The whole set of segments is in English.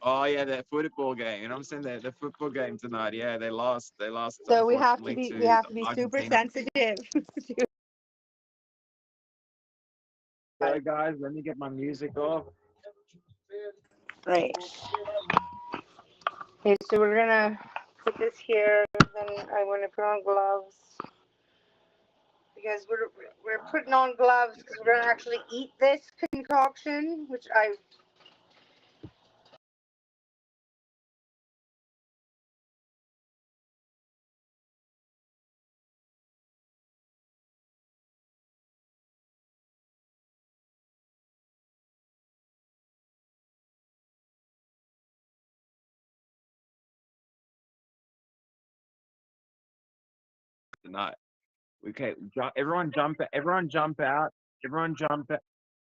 Oh yeah, that football game. You know what I'm saying? The football game tonight. Yeah, they lost. They lost So unfortunately we to have to be super Argentina. sensitive. So guys, let me get my music off. Right. Okay, so we're gonna put this here. Then I'm gonna put on gloves because we're putting on gloves because we're gonna actually eat this concoction, which I Tonight. Okay, everyone jump. Everyone jump out. Everyone jump.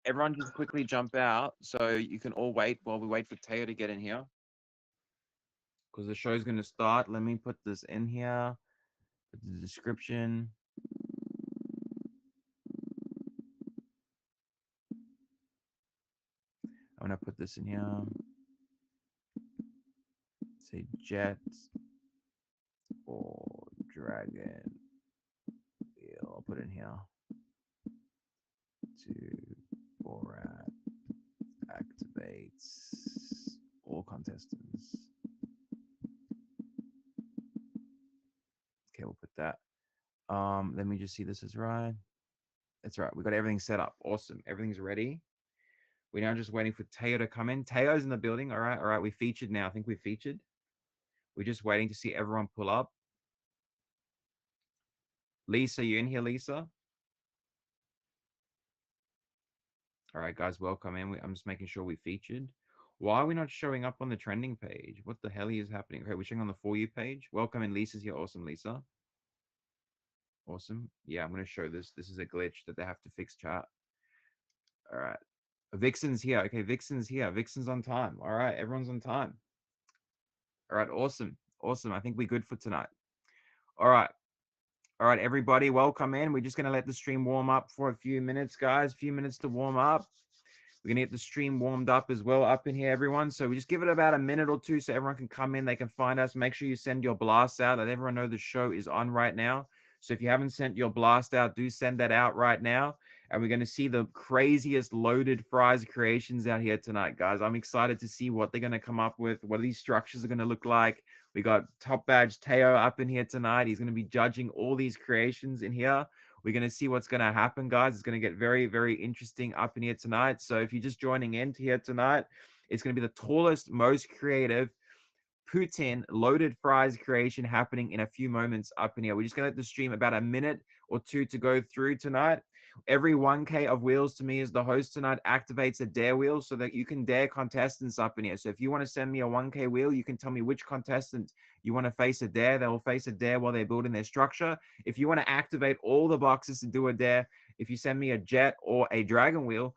Everyone just quickly jump out so you can all wait while we wait for Teo to get in here because the show's gonna start. Let me put this in here. Put the description. I'm gonna put this in here. Say jet or dragon. Yeah, I'll put it in here. To Borat activates all contestants. Okay, we'll put that. Let me just see this is right. That's right. We got everything set up. Awesome. Everything's ready. We're now just waiting for Teo to come in. Teo's in the building. All right. All right. We featured now. I think we featured. We're just waiting to see everyone pull up. Lisa, you in here, Lisa? All right, guys, welcome in. I'm just making sure we featured. Why are we not showing up on the trending page? What the hell is happening? Okay, we're showing on the For You page. Welcome in. Lisa's here. Awesome, Lisa. Awesome. Yeah, I'm going to show this. This is a glitch that they have to fix, chat. All right. Vixen's here. Okay, Vixen's here. Vixen's on time. All right, everyone's on time. All right, awesome. Awesome. I think we're good for tonight. All right. All right, everybody, welcome in. We're just going to let the stream warm up for a few minutes, guys. A few minutes to warm up. We're going to get the stream warmed up as well up in here, everyone. So we just give it about a minute or two so everyone can come in. They can find us. Make sure you send your blast out. Let everyone know the show is on right now. So if you haven't sent your blast out, do send that out right now. And we're going to see the craziest loaded fries creations out here tonight, guys. I'm excited to see what they're going to come up with, what these structures are going to look like. We got Top Badge Teo up in here tonight. He's going to be judging all these creations in here. We're going to see what's going to happen, guys. It's going to get very, very interesting up in here tonight. So if you're just joining in here tonight, it's going to be the tallest, most creative poutine loaded fries creation happening in a few moments up in here. We're just going to let the stream about a minute or two to go through tonight. Every 1K of wheels to me as the host tonight activates a dare wheel so that you can dare contestants up in here. So if you want to send me a 1K wheel, you can tell me which contestant you want to face a dare. They will face a dare while they're building their structure. If you want to activate all the boxes to do a dare, if you send me a jet or a dragon wheel,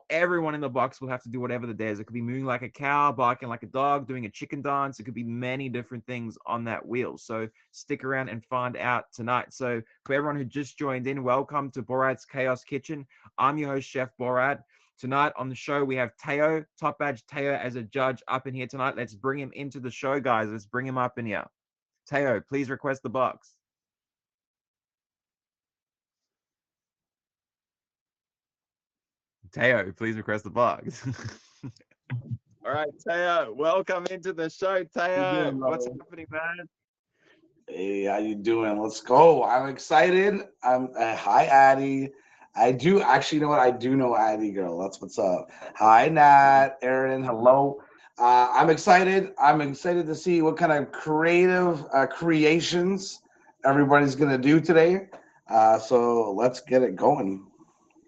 everyone in the box will have to do whatever the dares. It could be moving like a cow, barking like a dog, doing a chicken dance. It could be many different things on that wheel. So stick around and find out tonight. So for everyone who just joined in, welcome to Borat's Chaos Kitchen. I'm your host, Chef Borat. Tonight on the show, we have Teo, Top Badge Teo as a judge up in here tonight. Let's bring him into the show, guys. Let's bring him up in here. Teo, please request the box. Teo, please request the box. All right, Teo, welcome into the show, How you Teo. doing, What's brother? happening, man? Hey, how you doing? Let's go. I'm excited. I'm hi, Addie. I do actually know what I do know, Addie girl. That's what's up. Hi, Nat, Aaron. Hello. I'm excited. I'm excited to see what kind of creative creations everybody's gonna do today. So let's get it going.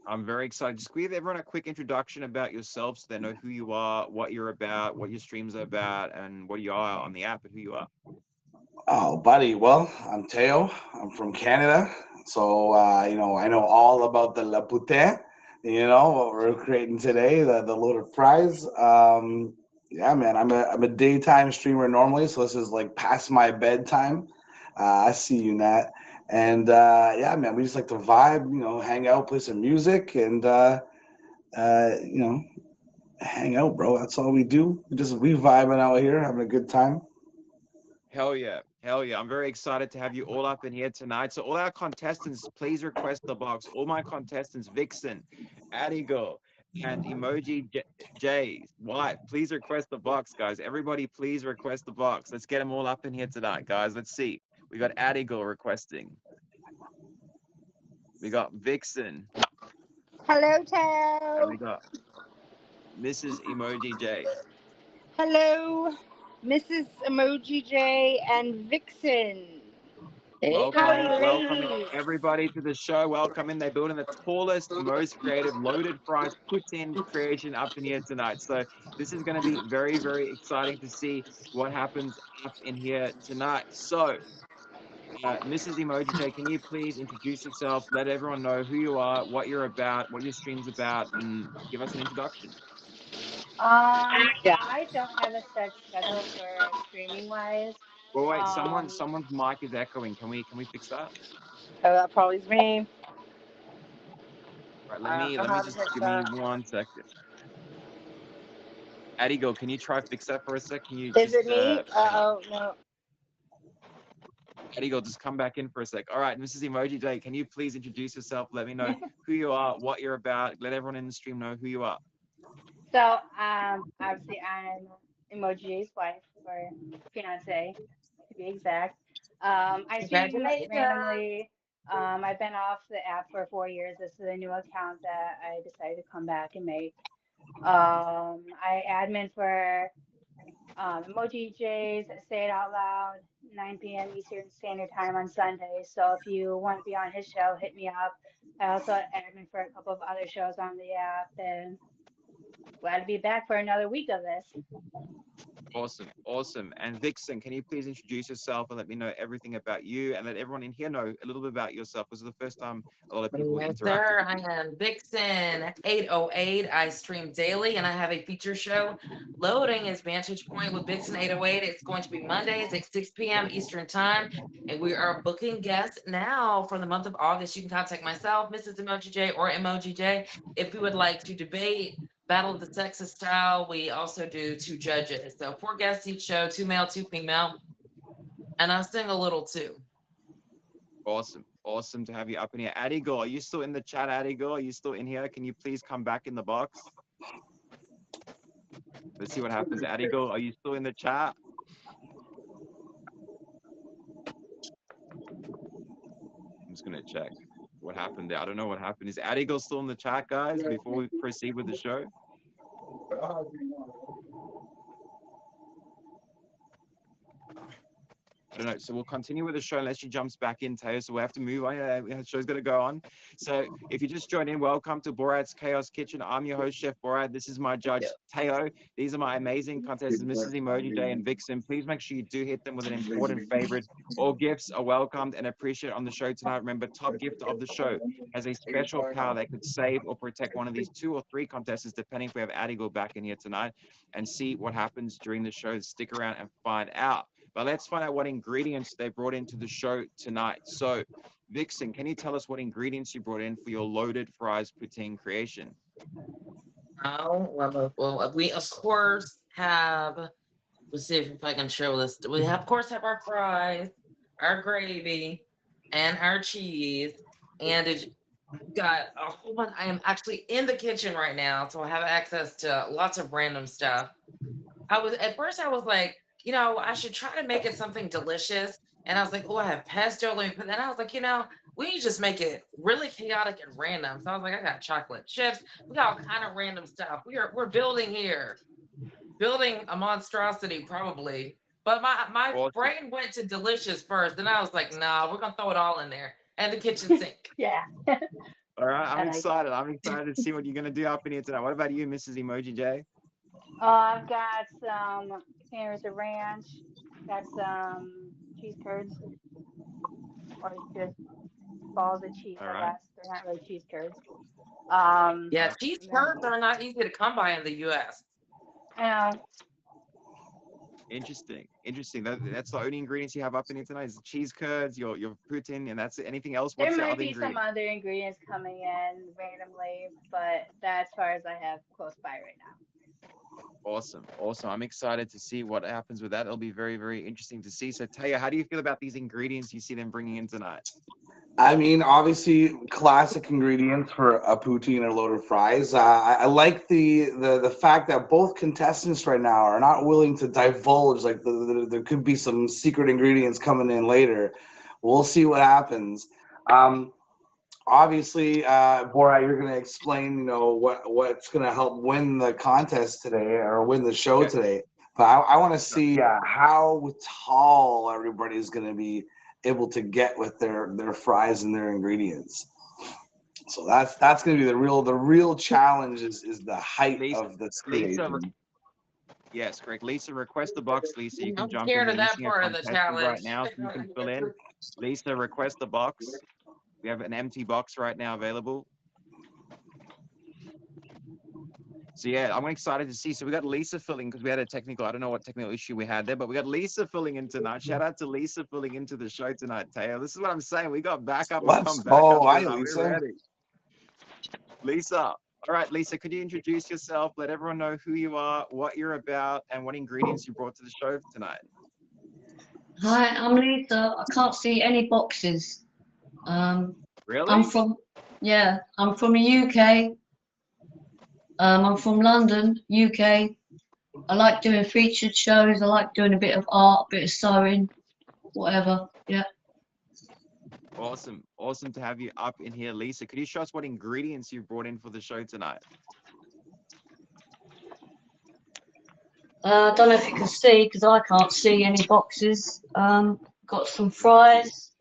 I'm very excited. Just give everyone a quick introduction about yourself so they know who you are, what you're about, what your streams are about, and what you are on the app and who you are. Oh, buddy. Well, I'm Teo. I'm from Canada. So, I know all about the La Pute, what we're creating today, the loaded fries. Yeah, man, I'm a daytime streamer normally. So this is like past my bedtime. I see you, Nat. And yeah, man, we just like to vibe, hang out, play some music, and, uh, you know, hang out, bro. That's all we do. We vibing out here, having a good time. Hell yeah. Hell yeah. I'm very excited to have you all up in here tonight. So, all our contestants, please request the box. All my contestants, Vixen, Addy Girl, and J, White, please request the box, guys. Everybody, please request the box. Let's get them all up in here tonight, guys. Let's see. We got Addy Girl requesting. We got Vixen. Hello, And we Tao. got Mrs. Emoji J. Hello, Mrs. Emoji J and Vixen. Hey Howdy, guys. Welcoming ladies. everybody to the show. Welcome in. They're building the tallest, most creative, loaded fries put in creation up in here tonight. So this is going to be very, very exciting to see what happens up in here tonight. So, Mrs. Emoji J, can you please introduce yourself? Let everyone know who you are, what you're about, what your stream's about, and give us an introduction. Yeah. I don't have a set schedule for streaming wise. Well, wait, Um, someone's mic is echoing. Can we fix that? Oh, that probably is me. All right, I don't let know me how to just fix give me that. 1 second. Addy Girl, can you try fix that for a sec? Can you Is just it me? hang on? No. Addy Girl, just come back in for a sec. All right, Mrs. Emoji Day, can you please introduce yourself? Let me know who you are, what you're about. Let everyone in the stream know who you are. so obviously I'm Emoji's wife or fiance to be exact. I stream Congratulations. randomly. I've been off the app for 4 years. This is a new account that I decided to come back and make. I admin for Emoji J's Say It Out Loud, 9 p.m. Eastern Standard Time on Sunday. So if you want to be on his show, hit me up. I also admin for a couple of other shows on the app, and glad to be back for another week of this. Awesome, awesome. And Vixen, can you please introduce yourself and let me know everything about you and let everyone in here know a little bit about yourself? This is the first time a lot of people Yes, interacted sir. with I you. am Vixen 808. I stream daily and I have a feature show. Loading is Vantage Point with Vixen 808. It's going to be Mondays at 6 p.m. Eastern Time. And we are booking guests now for the month of August. You can contact myself, Mrs. Emoji J, or Emoji J, if you would like to debate Battle of the Sexes style. We also do 2 judges. So 4 guests each show, 2 male, 2 female. And I sing a little too. Awesome, awesome to have you up in here. Addy Girl, are you still in the chat, Addy Girl? Are you still in here? Can you please come back in the box? Let's see what happens. Addy Girl, are you still in the chat? I'm just gonna check what happened there. I don't know what happened. Is Addy Girl still in the chat, guys, before we proceed with the show? I don't know. So we'll continue with the show unless she jumps back in, Teo. So we have to move on. Yeah, the show's going to go on. So if you just joined in, welcome to Borat's Chaos Kitchen. I'm your host, Chef Borat. This is my judge, Teo. These are my amazing contestants, Mrs. Emoji Day and Vixen. Please make sure you do hit them with an important favorite. All gifts are welcomed and appreciated on the show tonight. Remember, top gift of the show has a special power that could save or protect one of these 2 or 3 contestants, depending if we have Adigo back in here tonight, and see what happens during the show. Stick around and find out. But let's find out what ingredients they brought into the show tonight. So, Vixen, can you tell us what ingredients you brought in for your loaded fries poutine creation? Oh, well, we of course have. Let's see if I can show this. We have, of course, have our fries, our gravy, and our cheese, and it got a whole bunch. I am actually in the kitchen right now, so I have access to lots of random stuff. I was at first I was like, I should try to make it something delicious. And I was like, oh, I have pesto. Let me put that. I was like, we need to just make it really chaotic and random. So I was like, I got chocolate chips. We got all kind of random stuff. We're building here, building a monstrosity probably. But my Awesome. brain went to delicious first, and I was like, nah, we're gonna throw it all in there and the kitchen sink. Yeah, All right, I'm I like that. excited. I'm excited to see what you're going to do up in here tonight. What about you, Mrs. Emoji J? I've got some containers of ranch, got some cheese curds, or just balls of cheese, All I right. guess. They're not really cheese curds. Um, Yeah, cheese and then, curds are not easy to come by in the U.S. uh, Interesting. Interesting. That's the only ingredients you have up in here tonight is the cheese curds, your poutine, and that's it. Anything else? there What's the might other be some ingredient? other ingredients coming in randomly, but that's as far as I have close by right now. Awesome. Awesome. I'm excited to see what happens with that. It'll be very, very interesting to see. So, Taya, how do you feel about these ingredients you see them bringing in tonight? I mean, obviously, classic ingredients for a poutine or loaded fries. I like the fact that both contestants right now are not willing to divulge. Like there could be some secret ingredients coming in later. We'll see what happens. Um, Obviously, Borat, you're going to explain, what's going to help win the contest today or win the show Okay. today. But I want to Sure. see how tall everybody's going to be able to get with their fries and their ingredients. So that's going to be the real challenge is the height Lisa, of this Lisa, creation. yes, correct. Lisa, request the box. Lisa, you can I'm jump in. scared We're of that missing a part of the contestant right challenge. now, so you can fill in. Lisa, request the box. We have an empty box right now available. So yeah, I'm excited to see. So we got Lisa filling because we had a technical, I don't know what technical issue we had there, but we got Lisa filling in tonight. Shout out to Lisa filling into the show tonight, Taya. This is what I'm saying. We got backup Let's upon backup go. Hi, tonight. We're Lisa. ready. Lisa. All right, Lisa, could you introduce yourself? Let everyone know who you are, what you're about, and what ingredients you brought to the show tonight. Hi, I'm Lisa. I can't see any boxes. I'm Really? from, yeah, I'm from the UK. I'm from London, UK. I like doing featured shows. I like doing a bit of art, a bit of sewing, whatever. Yeah. Awesome. Awesome to have you up in here, Lisa. Could you show us what ingredients you brought in for the show tonight? I don't know if you can see because I can't see any boxes. Got some fries.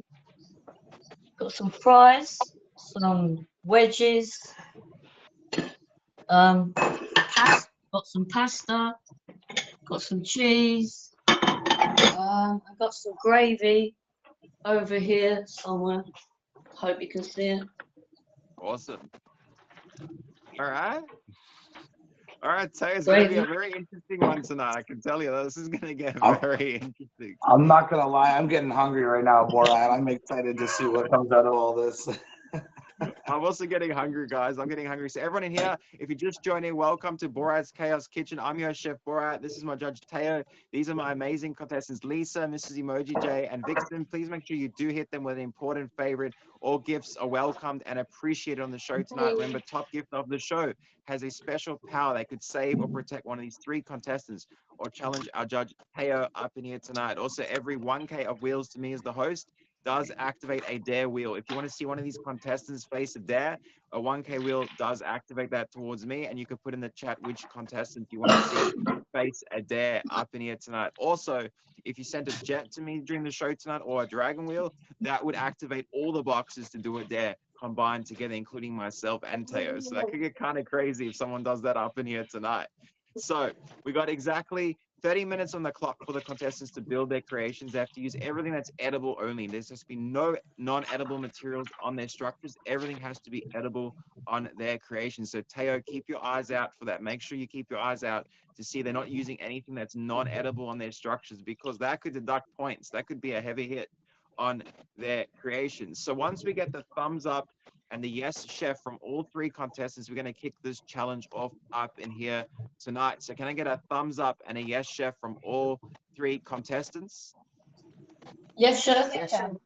Some wedges. Got some pasta. Got some cheese. I've got some gravy over here somewhere. Hope you can see it. Awesome. All right. All right, so it's going to be a Gravy. very interesting one tonight. I can tell you this is going to get I'm, very interesting. I'm not gonna lie. I'm getting hungry right now, Borat. I'm excited to see what comes out of all this. I'm also getting hungry, guys. I'm getting hungry. So everyone in here, if you just joined in, welcome to Borat's Chaos Kitchen. I'm your chef, Borat. This is my judge, Teo. These are my amazing contestants, Lisa, Mrs. Emoji J, and Vixen. Please make sure you do hit them with an important favorite. All gifts are welcomed and appreciated on the show tonight. Remember, top gift of the show has a special power that could save or protect one of these three contestants or challenge our judge, Teo, up in here tonight. Also, every 1K of wheels to me as the host does activate a dare wheel. If you want to see one of these contestants face a dare, a 1K wheel does activate that towards me, and you can put in the chat which contestant you want to see face a dare up in here tonight. Also, if you sent a jet to me during the show tonight or a dragon wheel, that would activate all the boxes to do a dare combined together, including myself and Teo. So that could get kind of crazy if someone does that up in here tonight. So we got exactly 30 minutes on the clock for the contestants to build their creations. They have to use everything that's edible only. There's supposed to be no non-edible materials on their structures. Everything has to be edible on their creations. So Teo, keep your eyes out for that. Make sure you keep your eyes out to see they're not using anything that's non-edible on their structures, because that could deduct points. That could be a heavy hit on their creations. So once we get the thumbs up and the yes chef from all three contestants, we're going to kick this challenge off up in here tonight. So can I get a thumbs up and a yes chef from all three contestants? Yes, chef. Yes, sure. Can't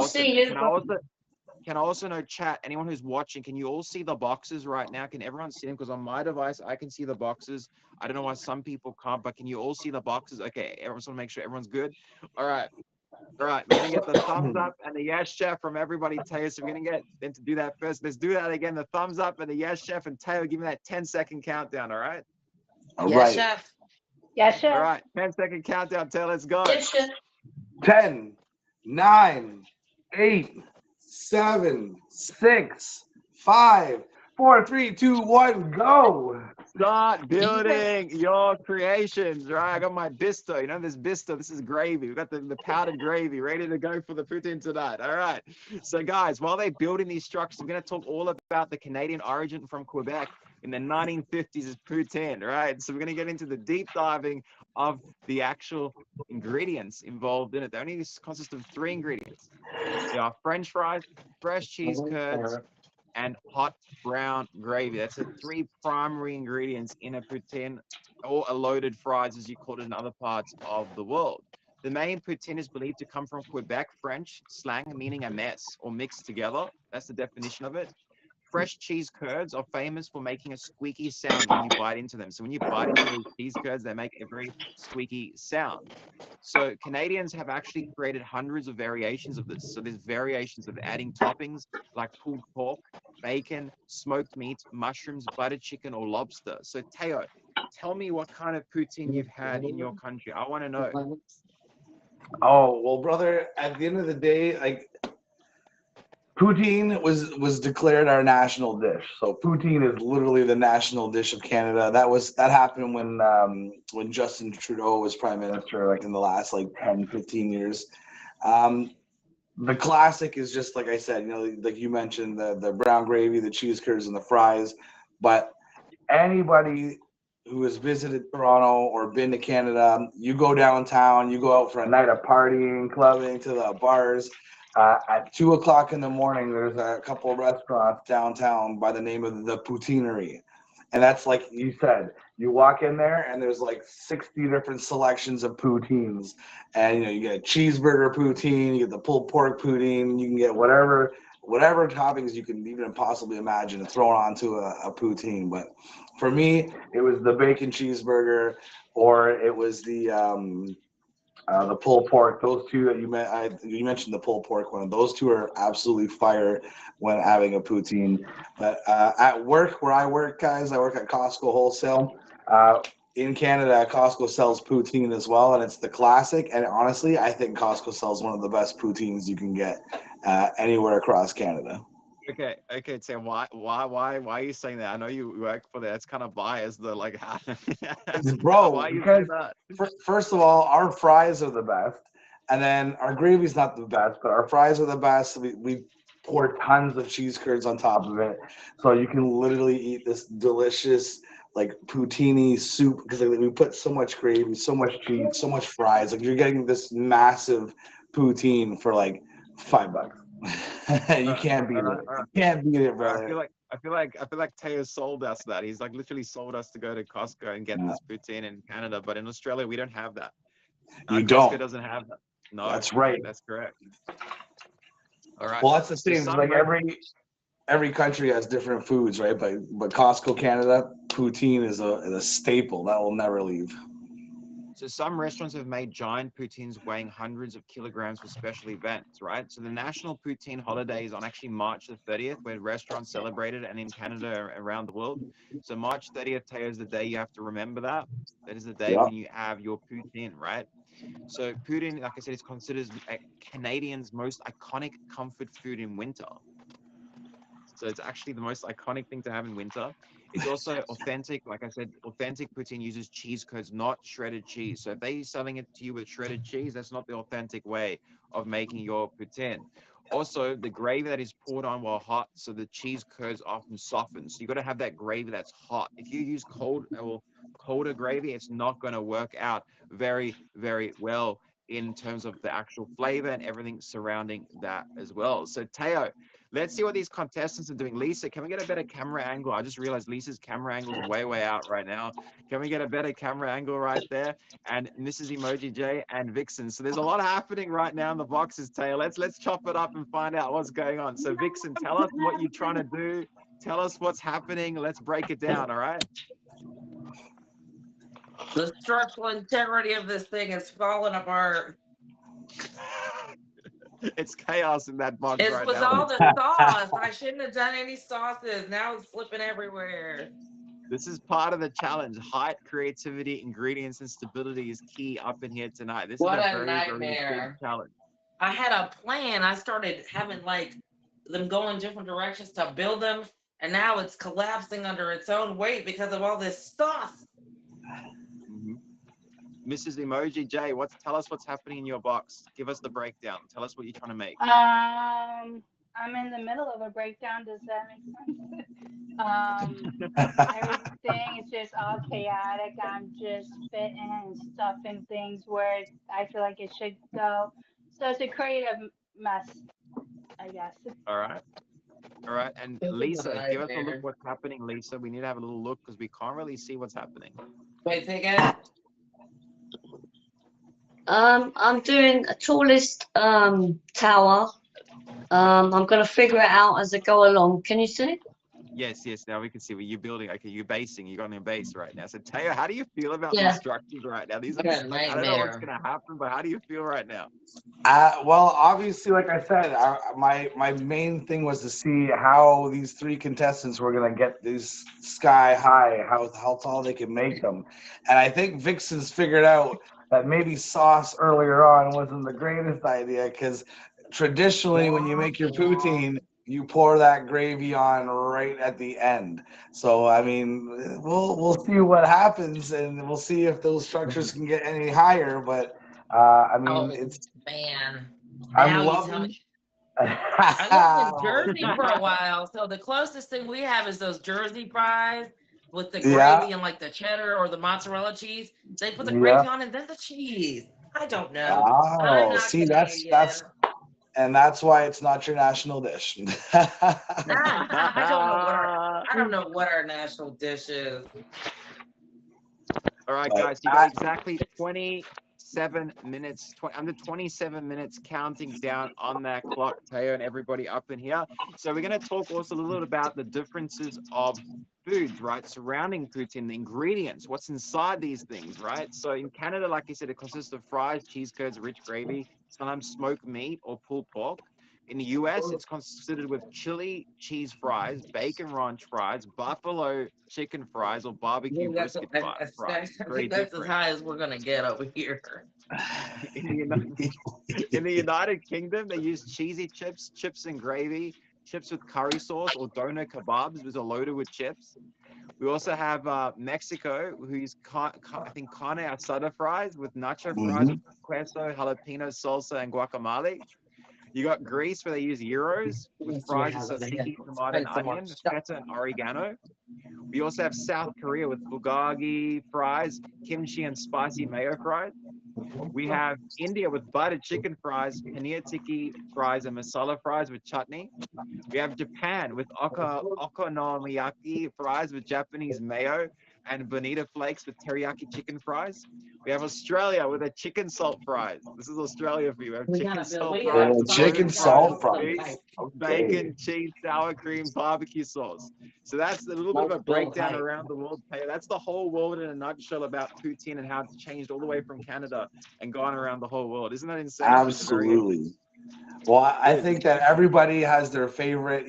Awesome. see you. Can I also know, chat, anyone who's watching, can you all see the boxes right now? Can everyone see them? Because on my device, I can see the boxes. I don't know why some people can't, but can you all see the boxes? Okay, everyone's want to make sure everyone's good. All right. All right, we're gonna get the thumbs up and the yes chef from everybody, Tayo. So we're gonna get them to do that first. Let's do that again. The thumbs up and the yes chef, and Tayo, give me that 10-second countdown. All right. All Yes, right. chef. Yeah, All chef. right. 10-second countdown. Tayo, let's go. Yes, chef. 10, 9, 8, 7, 6, 5, 4, 3, 2, 1, go. Start building your creations, right? I got my bisto. You know, this bisto, this is gravy. We got the powdered gravy ready to go for the poutine tonight. All right. So, guys, while they're building these structures, we're going to talk all about the Canadian origin from Quebec in the 1950s as poutine, right? So, we're going to get into the deep diving of the actual ingredients involved in it. They only consist of 3 ingredients. They are French fries, fresh cheese curds, and hot brown gravy. That's the three primary ingredients in a poutine or a loaded fries, as you call it in other parts of the world. The main poutine is believed to come from Quebec French slang, meaning a mess or mixed together. That's the definition of it. Fresh cheese curds are famous for making a squeaky sound when you bite into them. So when you bite into these cheese curds, they make a very squeaky sound. So Canadians have actually created hundreds of variations of this. So there's variations of adding toppings like pulled pork, bacon, smoked meat, mushrooms, buttered chicken, or lobster. So Teo, tell me what kind of poutine you've had in your country. I want to know. Oh well, brother. At the end of the day, like poutine was declared our national dish. So poutine is literally the national dish of Canada. That happened when Justin Trudeau was prime minister, like in the last like 10, 15 years. Um, the classic is just like I said, like you mentioned, the brown gravy, the cheese curds, and the fries. But anybody who has visited Toronto or been to Canada, you go downtown, you go out for a night of partying, clubbing to the bars. At 2 o'clock in the morning, there's a couple of restaurants downtown by the name of the Poutineery. And that's like you said, you walk in there and there's like 60 different selections of poutines. And you get a cheeseburger poutine, you get the pulled pork poutine, you can get whatever toppings you can even possibly imagine thrown onto a poutine. But for me, it was the bacon cheeseburger, or it was the pulled pork. Those two that you mentioned the pulled pork one. Those two are absolutely fire when having a poutine. But at work, where I work, guys, I work at Costco Wholesale. In Canada, Costco sells poutine as well, and it's the classic. And honestly, I think Costco sells one of the best poutines you can get anywhere across Canada. Okay, Sam. Why are you saying that? I know you work for that. That's kind of biased, though. Like, how, Bro, why you say because that? first of all, our fries are the best, and then our gravy's not the best, but our fries are the best. We pour tons of cheese curds on top of it, so you can literally eat this delicious like poutine soup because like, we put so much gravy, so much cheese, so much fries. Like you're getting this massive poutine for like $5. You can't beat it. All right. You can't beat it, I brother. feel like Teo sold us that. He's like literally sold us to go to Costco and get Yeah, this poutine in Canada, but in Australia we don't have that. you Costco don't. doesn't have that. No, That's right. that's correct. All right. Well, that's the So thing. some Like rest every country has different foods, right? But Costco Canada, poutine is a staple that will never leave. So some restaurants have made giant poutines weighing hundreds of kilograms for special events, right? So the national poutine holiday is on actually March the 30th, where restaurants celebrate it, and in Canada around the world. So March 30th, Teo, is the day you have to remember that. That is the day Yeah. when you have your poutine, right? So poutine, like I said, is considered a Canadians' most iconic comfort food in winter. So it's actually the most iconic thing to have in winter. It's also authentic. Like I said, authentic poutine uses cheese curds, not shredded cheese. So if they're selling it to you with shredded cheese, that's not the authentic way of making your poutine. Also, the gravy that is poured on while hot, so the cheese curds often soften. So you got to have that gravy that's hot. If you use cold or colder gravy, it's not going to work out very, very well in terms of the actual flavor and everything surrounding that as well. So Teo, let's see what these contestants are doing. Lisa, can we get a better camera angle? I just realized Lisa's camera angle is way, way out right now. Can we get a better camera angle right there? And Mrs. Emoji J and Vixen. So there's a lot happening right now in the boxes, Taylor. Let's chop it up and find out what's going on. So Vixen, tell us what you're trying to do. Tell us what's happening. Let's break it down, all right? The structural integrity of this thing is falling apart. It's chaos in that box It right was now. all the sauce. I shouldn't have done any sauces. Now it's slipping everywhere. This is part of the challenge. Height, creativity, ingredients, and stability is key up in here tonight. This is What a a very, very big nightmare. challenge. I had a plan. I started having like them go in different directions to build them, and now it's collapsing under its own weight because of all this sauce. Mhm. Mrs. Emoji J, tell us what's happening in your box. Give us the breakdown. Tell us what you're trying to make. I'm in the middle of a breakdown. Does that make sense? Everything is just all chaotic. I'm just fitting and stuffing things where I feel like it should go. So it's a creative mess, I guess. All right. All right, and This is a Lisa, give us a look nightmare. what's happening, Lisa. We need to have a little look because we can't really see what's happening. Wait, say again. I'm doing a tallest tower. I'm gonna figure it out as I go along. Can you see? Yes, yes. Now we can see what you're building. Okay, you're basing. You're on your base right now. So Taya, how do you feel about these Yeah. structures right now? These are What a like I don't know what's nightmare. gonna happen, but how do you feel right now? Well, obviously, like I said, my main thing was to see how these three contestants were gonna get these sky high, how tall they can make them, and I think Vixen's figured out that maybe sauce earlier on wasn't the greatest idea because traditionally when you make your poutine, you pour that gravy on right at the end. So I mean, we'll see what happens, and we'll see if those structures can get any higher, but. I mean, Oh man. I'm Now you tell loving. me. I lived in Jersey for a while, so the closest thing we have is those Jersey fries with the Yeah, gravy and like the cheddar or the mozzarella cheese. They put the yeah. gravy on and then the cheese. I don't know. I'm Oh, not see, Canadian. and that's why it's not your national dish. I don't know what our national dish is. All right, But guys, you got exactly 27 minutes, under 27 minutes counting down on that clock, Teo and everybody up in here. So we're going to talk also a little bit about the differences of foods, right, surrounding poutine, the ingredients, what's inside these things, right? So in Canada, like you said, it consists of fries, cheese curds, rich gravy, sometimes smoked meat or pulled pork. In the US, it's considered with chili cheese fries, bacon ranch fries, buffalo chicken fries, or barbecue brisket fries. I Very think that's as different. high as we're gonna get over here. In the in the United Kingdom, they use cheesy chips, chips and gravy, chips with curry sauce, or doner kebabs, which are loaded with chips. We also have Mexico, who's I think carne asada fries with nacho fries mhm. with queso, jalapeno salsa, and guacamole. You got Greece where they use gyros with fries with tzatziki, tomato, and Spend some more onion, stuff. feta, and oregano. We also have South Korea with bulgogi fries, kimchi, and spicy mayo fries. We have India with buttered chicken fries, paneer tikki fries, and masala fries with chutney. We have Japan with okonomiyaki fries with Japanese mayo and bonita flakes with teriyaki chicken fries. We have Australia with a chicken salt fries. This is Australia for you. We have chicken salt fries with Chicken loaded fries salt with beef, fries. Okay. bacon, cheese, sour cream, barbecue sauce. So that's a little bit of a breakdown around the world. That's the whole world in a nutshell about poutine and how it's changed all the way from Canada and gone around the whole world. Isn't that insane? It's very Absolutely. Well, I good. think that everybody has their favorite,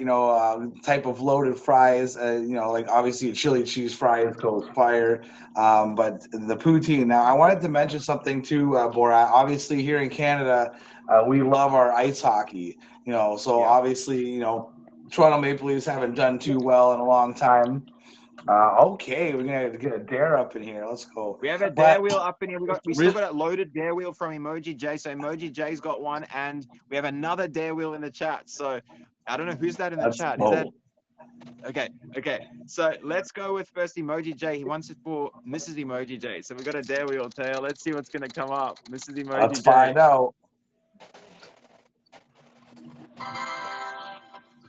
type of loaded fries. Like obviously chili cheese fries goes fire. But the poutine. Now, I wanted to mention something too, Borat. Obviously, here in Canada, we love our ice hockey. So Yeah. obviously, Toronto Maple Leafs haven't done too well in a long time. Okay, we're gonna get a dare up in here. Let's go. We have a dare But wheel up in here. We still really, got a loaded dare wheel from Emoji J. So Emoji J's got one, and we have another dare wheel in the chat. So I don't know who's that in the let's chat. Is that go. okay? Okay. So let's go with first Emoji J. He wants it for Mrs. Emoji J. So we got a dare wheel, Tail. Let's see what's gonna come up. Mrs. Let's Emoji J. find out.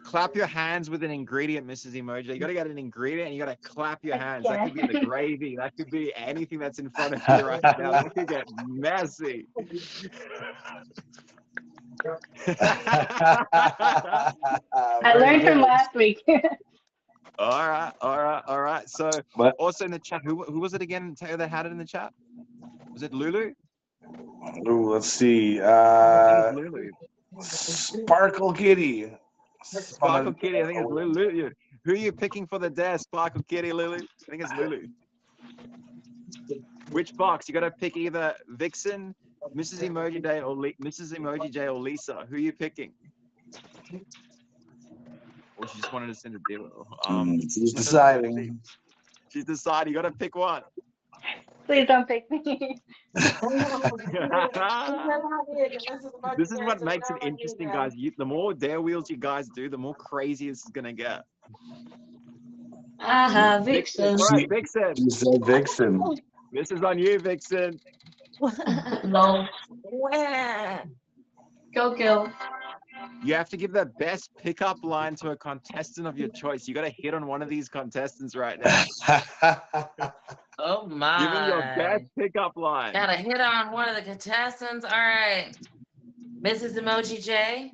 Clap your hands with an ingredient, Mrs. Emoji. You got to get an ingredient and you got to clap your hands. That could be the gravy. That could be anything that's in front of you right now. That could get messy. I Very learned from good. last week. All right, all right, all right. So But also in the chat, who was it again, Taylor, that had it in the chat? Was it Lulu? ooh, let's see. I think it's Lulu. Sparkle Kitty. Sparkle Kitty. I think it's Lulu. Who are you picking for the dare? Sparkle Kitty, Lulu? I think it's Lulu. Which box? You got to pick either Vixen, Mrs. Emoji J, or Mrs. Emoji J, or Lisa. Who are you picking? Or she just wanted to send a deal. She's deciding. She's decided. You got to pick one. Please don't pick me. This is what makes it interesting, guys. The more dare wheels you guys do, the more crazy this is gonna get. Aha, Vixen. All right, Vixen. She said Vixen. This is on you, Vixen. Lol. Wah. Go, girl. You have to give the best pickup line to a contestant of your choice. You got to hit on one of these contestants right now. Oh Give me your best my. pickup line. Gotta hit on one of the contestants. All right. Mrs. Emoji J,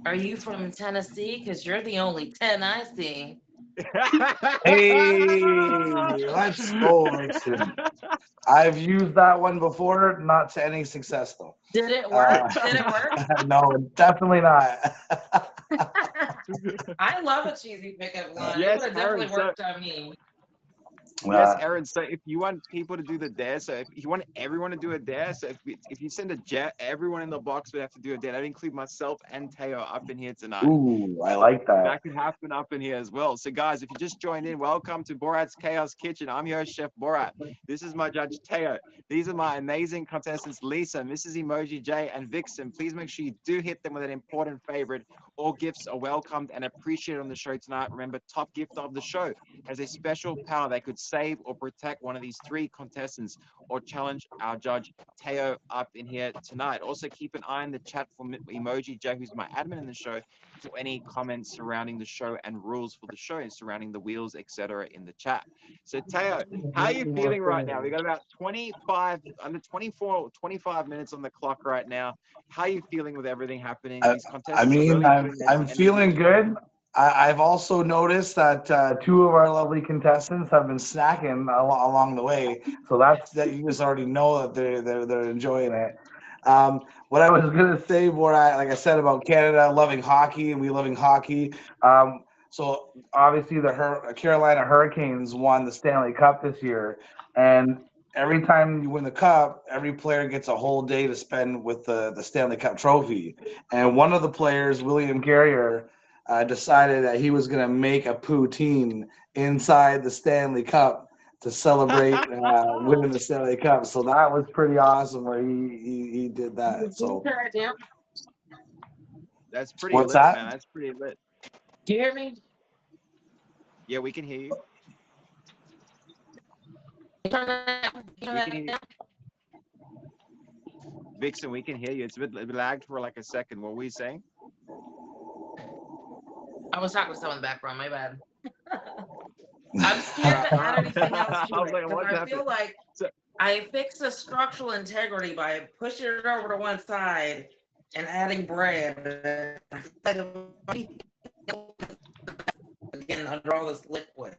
are you from Tennessee? Because you're the only 10 I see. Hey, let's go, Vixen. I've used that one before, not to any success though. Did it work? Did it work? No, definitely not. I love a cheesy pickup line. It Yes, would have Aaron. definitely worked on me. Yes, Aaron. So if you want people to do the dare, so if you want everyone to do a dare, so if you send a jet, everyone in the box would have to do a dare. That'd include myself and Teo up in here tonight. Ooh, I So like that. that could happen up in here as well. So guys, if you just joined in, welcome to Borat's Chaos Kitchen. I'm your host, Chef Borat. This is my judge Teo. These are my amazing contestants, Lisa, Mrs. Emoji J, and Vixen. Please make sure you do hit them with an important favorite. All gifts are welcomed and appreciated on the show tonight. Remember, top gift of the show has a special power that could save or protect one of these three contestants or challenge our judge Teo up in here tonight. Also, keep an eye on the chat for Emoji J, who's my admin in the show, for any comments surrounding the show and rules for the show and surrounding the wheels, etc. in the chat. So Teo, how are you feeling right now? We got about 25 minutes on the clock right now. How are you feeling with everything happening? These I contestants are mean, really doing their I'm feeling good. I've also noticed that two of our lovely contestants have been snacking along the way, so that you just already know that they're enjoying it. What I was gonna say, more like I said about Canada loving hockey and we loving hockey. So obviously the Carolina Hurricanes won the Stanley Cup this year, and every time you win the cup, every player gets a whole day to spend with the Stanley Cup trophy. And one of the players, William Carrier, decided that he was going to make a poutine inside the Stanley Cup to celebrate winning the Stanley Cup. So that was pretty awesome where he did that. So That's pretty what's lit, that? man. That's pretty lit. Do you hear me? Yeah, we can hear you. Turn that- turn We that can hear you. down. Vixen, we can hear you. It's a bit lagged for like a second. What were you saying? I was talking to someone in the background. My bad. I'm scared to add anything else to I was it like, because what's I happening? feel like So- I fixed the structural integrity by pushing it over to one side and adding bread. Again, under all this liquid.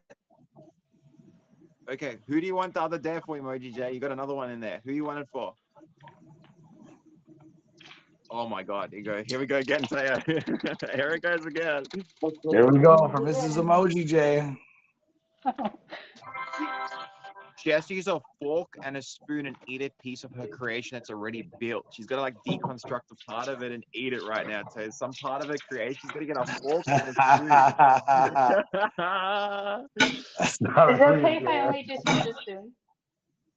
Okay, who do you want the other dare for, Emoji J? You got another one in there. Who you want it for? Oh my God! Here we go again, Taya. Here it goes again. Here we go for Mrs. Emoji J. She has to use a fork and a spoon and eat a piece of her creation that's already built. She's got to like deconstruct a part of it and eat it right now. So some part of her creation, she's got to get a fork and a spoon. That's not Is it really okay if I good. only just use a spoon?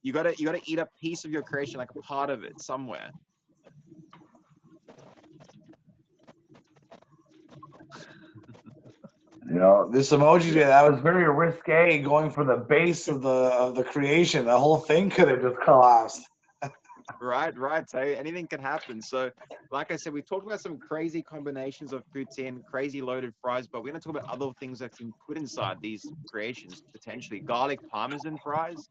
You gotta eat a piece of your creation, like a part of it somewhere. You know, this emoji that was very risque, going for the base of the creation. The whole thing could have just collapsed. Right. So anything can happen. So, like I said, we talked about some crazy combinations of poutine, crazy loaded fries, but we're gonna talk about other things that can put inside these creations potentially. Garlic parmesan fries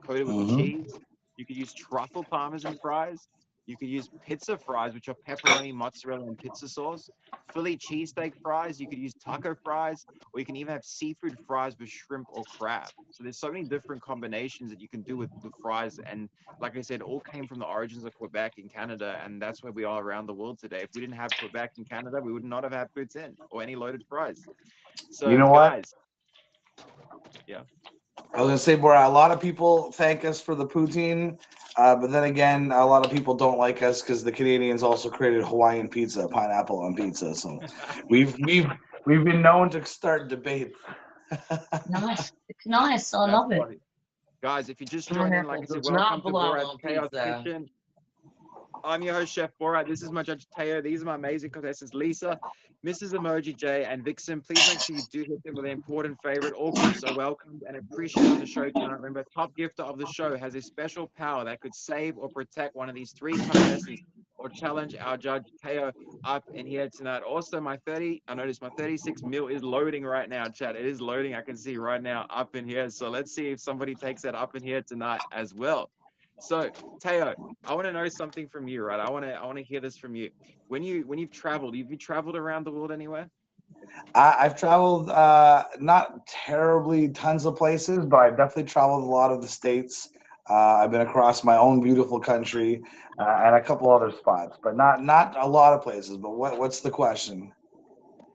coated with Mhm. cheese. You could use truffle parmesan fries. You could use pizza fries, which are pepperoni, mozzarella, and pizza sauce. Philly cheesesteak fries. You could use taco fries, or you can even have seafood fries with shrimp or crab. So there's so many different combinations that you can do with fries. And like I said, all came from the origins of Quebec in Canada, and that's where we are around the world today. If we didn't have Quebec in Canada, we would not have had poutine or any loaded fries. So You know what? guys, yeah. I was gonna say, Bora, a lot of people thank us for the poutine, but then again, a lot of people don't like us because the Canadians also created Hawaiian pizza, pineapple on pizza. So we've been known to start debates. Nice. It's nice. I That's love it. funny. Guys, if you just joined in, like I Pineapple said, does welcome not to belong Borat's on Chaos pizza. Kitchen. I'm your host, Chef Borat. This is my judge, Teo. These are my amazing contestants, Lisa, Mrs. Emoji J, and Vixen. Please make sure you do hit them with an important favorite. All gifts are welcomed and appreciated on the show tonight. Remember, top gifter of the show has a special power that could save or protect one of these three contestants or challenge our judge Teo up in here tonight. Also, I noticed my 36 mil is loading right now, chat. It is loading. I can see right now up in here. So let's see if somebody takes that up in here tonight as well. So Teo, I want to know something from you, right? I want to hear this from you. When you've traveled, have you traveled around the world anywhere? I've traveled not terribly tons of places, but I've definitely traveled a lot of the states. I've been across my own beautiful country and a couple other spots, but not a lot of places. But what's the question?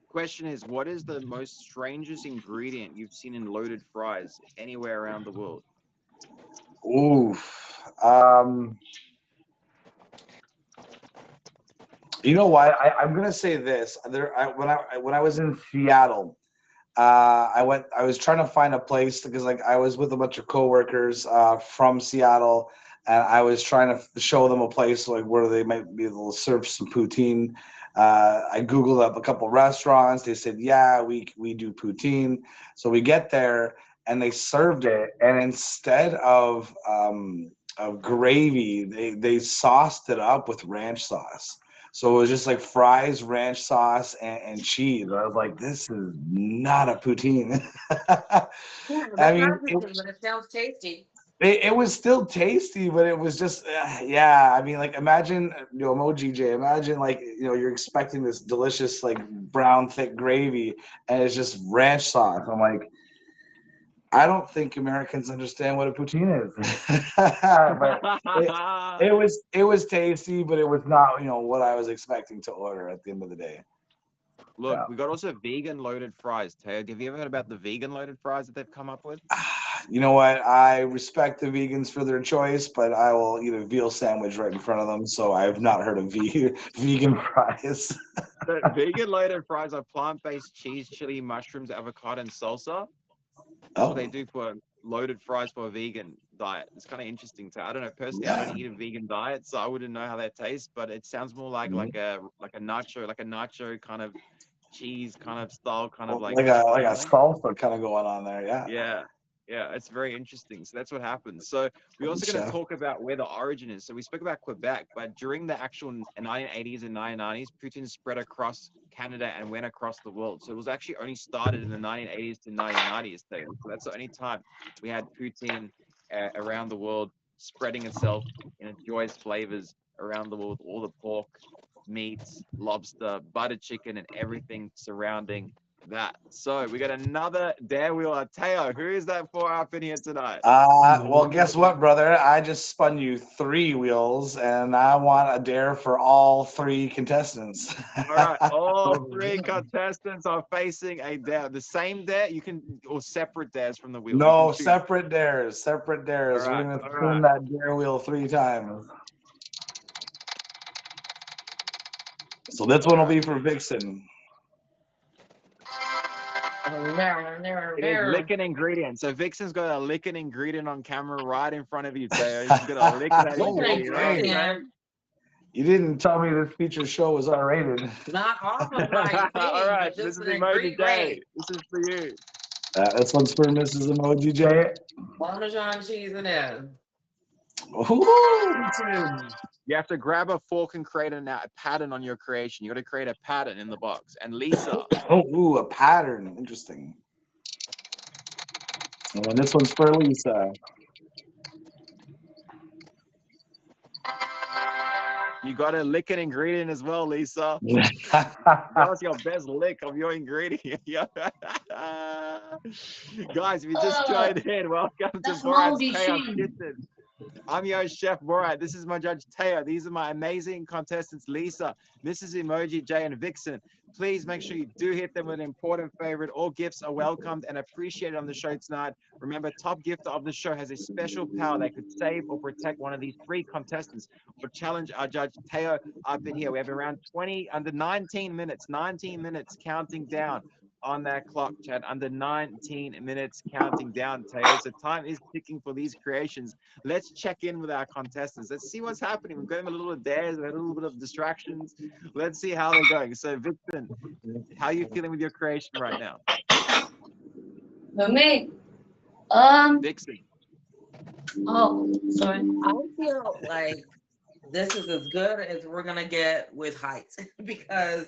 Question is, what is the most strangest ingredient you've seen in loaded fries anywhere around the world? Oof. You know what? I'm gonna say this. When I was in Seattle, I was trying to find a place because like I was with a bunch of coworkers from Seattle, and I was trying to show them a place like where they might be able to serve some poutine. I googled up a couple restaurants. They said, yeah, we do poutine. So we get there and they served it, and instead of gravy, they sauced it up with ranch sauce. So it was just like fries, ranch sauce, and cheese. I was like, this is not a poutine. Yeah, I that's mean, not poutine, but it sounds tasty. it was still tasty, but it was just, yeah. I mean, like, imagine, Emoji J, imagine, like, you're expecting this delicious, like, brown, thick gravy, and it's just ranch sauce. I'm like, I don't think Americans understand what a poutine is. But it was tasty, but it was not, what I was expecting to order at the end of the day. Look, Yeah. we got also vegan loaded fries. Teo, have you ever heard about the vegan loaded fries that they've come up with? You know what? I respect the vegans for their choice, but I will eat a veal sandwich right in front of them. So I have not heard of vegan fries. So vegan loaded fries are plant-based cheese, chili, mushrooms, avocado, and salsa. That's what they Oh, do for loaded fries for a vegan diet. It's kind of interesting. I don't know personally. I yeah. don't eat a vegan diet, so I wouldn't know how that tastes. But it sounds more like Mhm. a nacho kind of cheese kind of style, kind of like Like a feeling. salsa kind of going on there. Yeah. Yeah, yeah, it's very interesting. So that's what happens. So we're also going to Chef. talk about where the origin is. So we spoke about Quebec, but during the actual 1980s and 1990s, Putin spread across Canada and went across the world. So it was actually only started in the 1980s to 1990s. So that's the only time we had poutine around the world spreading itself in its joyous flavors around the world, with all the pork, meats, lobster, butter chicken, and everything surrounding that. So we got another dare wheel. Teo, who is that for up in here tonight? Well, guess what, brother? I just spun you 3 wheels, and I want a dare for all 3 contestants. All right, all 3 contestants are facing a dare. The same dare, or separate dares from the wheel. You can No, choose. separate dares. Separate dares. All We're right, gonna all spin right. that dare wheel 3 times. So this one will be for Vixen. It is lick an ingredient. So Vixen's got to lick an ingredient on camera right in front of you, Teo. She's got to lick that Oh, ingredient. You know what I'm okay. saying? You didn't tell me this feature show was R-rated. Not off of my All thing, right, but this just is an Emoji J. ingredient. This is for you. This one's for Mrs. Emoji J. Parmesan cheese in it. Ooh. You have to grab a fork and create a pattern on your creation. You got to create a pattern in the box. And Lisa, Oh, ooh, a pattern. Interesting. And then this one's for Lisa. you got to lick an ingredient as well, Lisa. That was your best lick of your ingredient. Guys, if you just joined in, welcome to That's Borat's moldy Chaos cheese. Kitchen. I'm your host, Chef Borat. This is my judge, Teo. These are my amazing contestants, Lisa, Mrs. Emoji, J, and Vixen. Please make sure you do hit them with an important favorite. All gifts are welcomed and appreciated on the show tonight. Remember, top gifter of the show has a special power that could save or protect one of these 3 contestants or challenge our judge, Teo, up in here. We have around 19 minutes counting down on that clock, Chad. Under 19 minutes counting down, Teo. So time is ticking for these creations. Let's check in with our contestants. Let's see what's happening. We've got them a little bit of dares, a little bit of distractions. Let's see how they're going. So, Vixen, how are you feeling with your creation right now? For me, Vixen. oh, sorry. I feel like this is as good as we're gonna get with heights because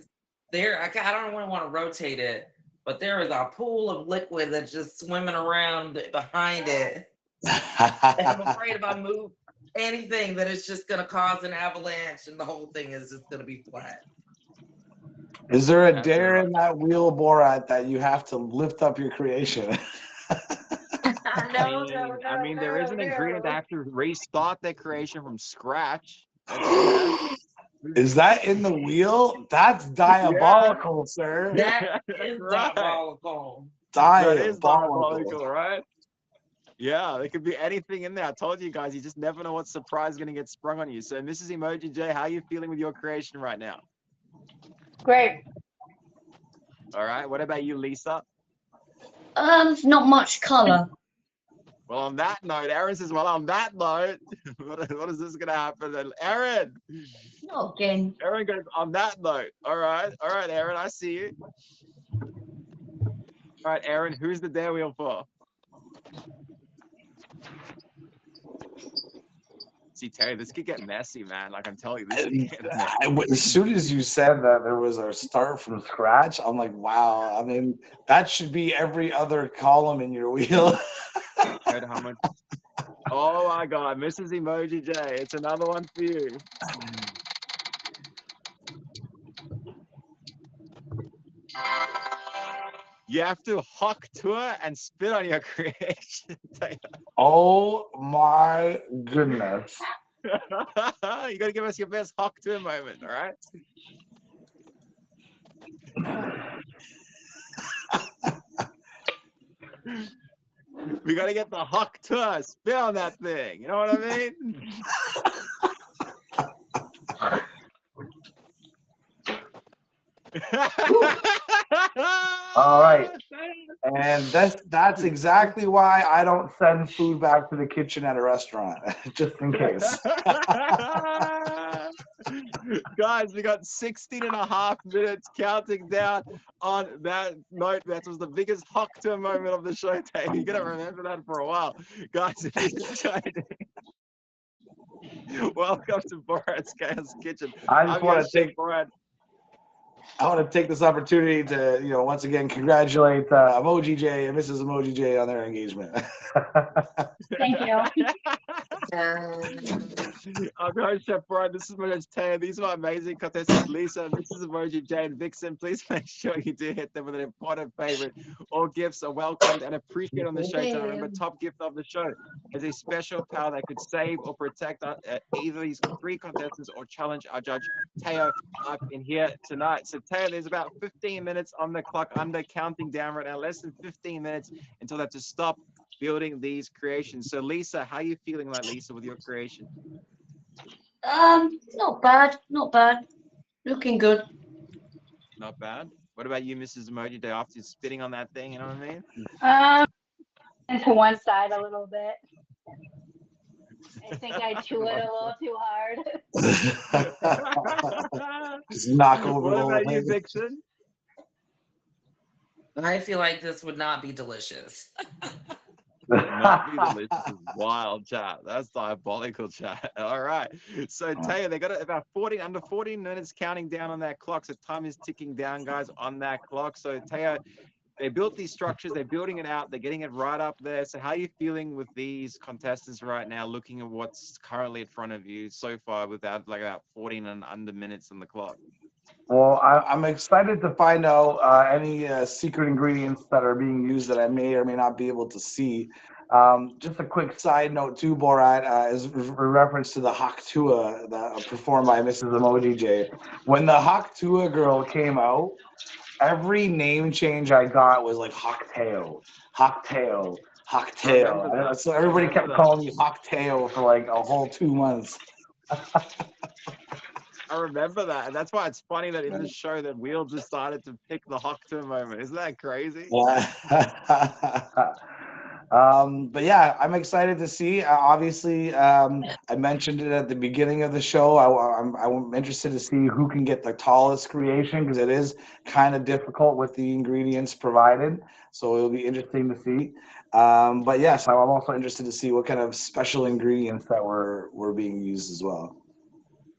I don't really want to rotate it, but there is a pool of liquid that's just swimming around behind it. And I'm afraid if I move anything that it's just gonna cause an avalanche and the whole thing is just gonna be flat. Is there a That's dare right. in that wheel, Borat, that you have to lift up your creation? No, no, I no, mean, there is no, an ingredient that no. have to restart their creation from scratch. That's there. Is that in the wheel? That's Yeah, diabolical, sir. That that's is right. diabolical. That is Diabolical. diabolical, right? Yeah, there could be anything in there. I told you guys, you just never know what surprise is going to get sprung on you. So, Mrs. Emoji J, how are you feeling with your creation right now? Great. All right. What about you, Lisa? Not much colour. Well, on that note, Aaron says, well, on that note, what is this going to happen? And Aaron, Not again. Aaron goes, on that note. All right, Aaron, I see you. All right, Aaron, who's the dare wheel for? See, Terry, this could get messy, man. Like I'm telling you, this could get messy. As soon as you said that there was a start from scratch, I'm like, wow. I mean, that should be every other column in your wheel. Heard how much? Oh my God, Mrs. Emoji J, it's another one for you. You have to hawk to it and spit on your creation. Oh my goodness. You gotta give us your best hawk to it moment, all right? We gotta get the hawk to us, spit on that thing. You know what I mean? All right. And that's exactly why I don't send food back to the kitchen at a restaurant, just in case. Guys, we got 16 and a half minutes counting down on that note. That was the biggest hawk to moment of the show, Dave. You're gonna remember that for a while. Guys, if you just joined in, welcome to Borat's Chaos Kitchen. I just I'm your want to chef, take Borat. I want to take this opportunity to, once again congratulate Emoji J and Mrs. Emoji J on their engagement. Thank you. I'm your host, Chef Brian. This is my host, Taya. These are my amazing contestants, Lisa, Mrs. Emoji, J, and Vixen. Please make sure you do hit them with an important favorite. All gifts are welcomed and appreciated on the show tonight. Remember, top gift of the show is a special power that could save or protect either these three contestants or challenge our judge, Teo, up in here tonight. So, Teo, there's about 15 minutes on the clock under counting down right now, less than 15 minutes until they have to stop building these creations. So Lisa, how are you feeling like Lisa with your creation? Not bad, not bad. Looking good. Not bad. What about you, Mrs. Emoji Day? After you're spitting on that thing, you know what I mean? Into one side a little bit. I think I chew it a little too hard. Just knock over What the whole about you, thing. Vixen? I feel like this would not be delicious. Not be delicious is wild, chat. That's diabolical, chat. All right. So Taya, they got about 14 minutes counting down on that clock. So time is ticking down, guys, on that clock. So Taya, they built these structures, they're building it out, they're getting it right up there. So how are you feeling with these contestants right now, looking at what's currently in front of you so far without like about 14 and under minutes on the clock? Well, I'm excited to find out any secret ingredients that are being used that I may or may not be able to see. Just a quick side note too, Borat, is reference to the Haktua that performed by Mrs. Emoji J. When the Haktua girl came out, every name change I got was like Hawktale, Hawktale, I remember Hawktale. that. So I everybody remember kept that. calling me Hawktale for like a whole 2 months. I remember that. And that's why it's funny that in the show that Wheel decided to pick the Hockter moment. Isn't that crazy? Yeah. But yeah, I'm excited to see. Obviously, I mentioned it at the beginning of the show. I'm interested to see who can get the tallest creation because it is kind of difficult with the ingredients provided. So it'll be interesting to see. But yes, I'm also interested to see what kind of special ingredients that were being used as well.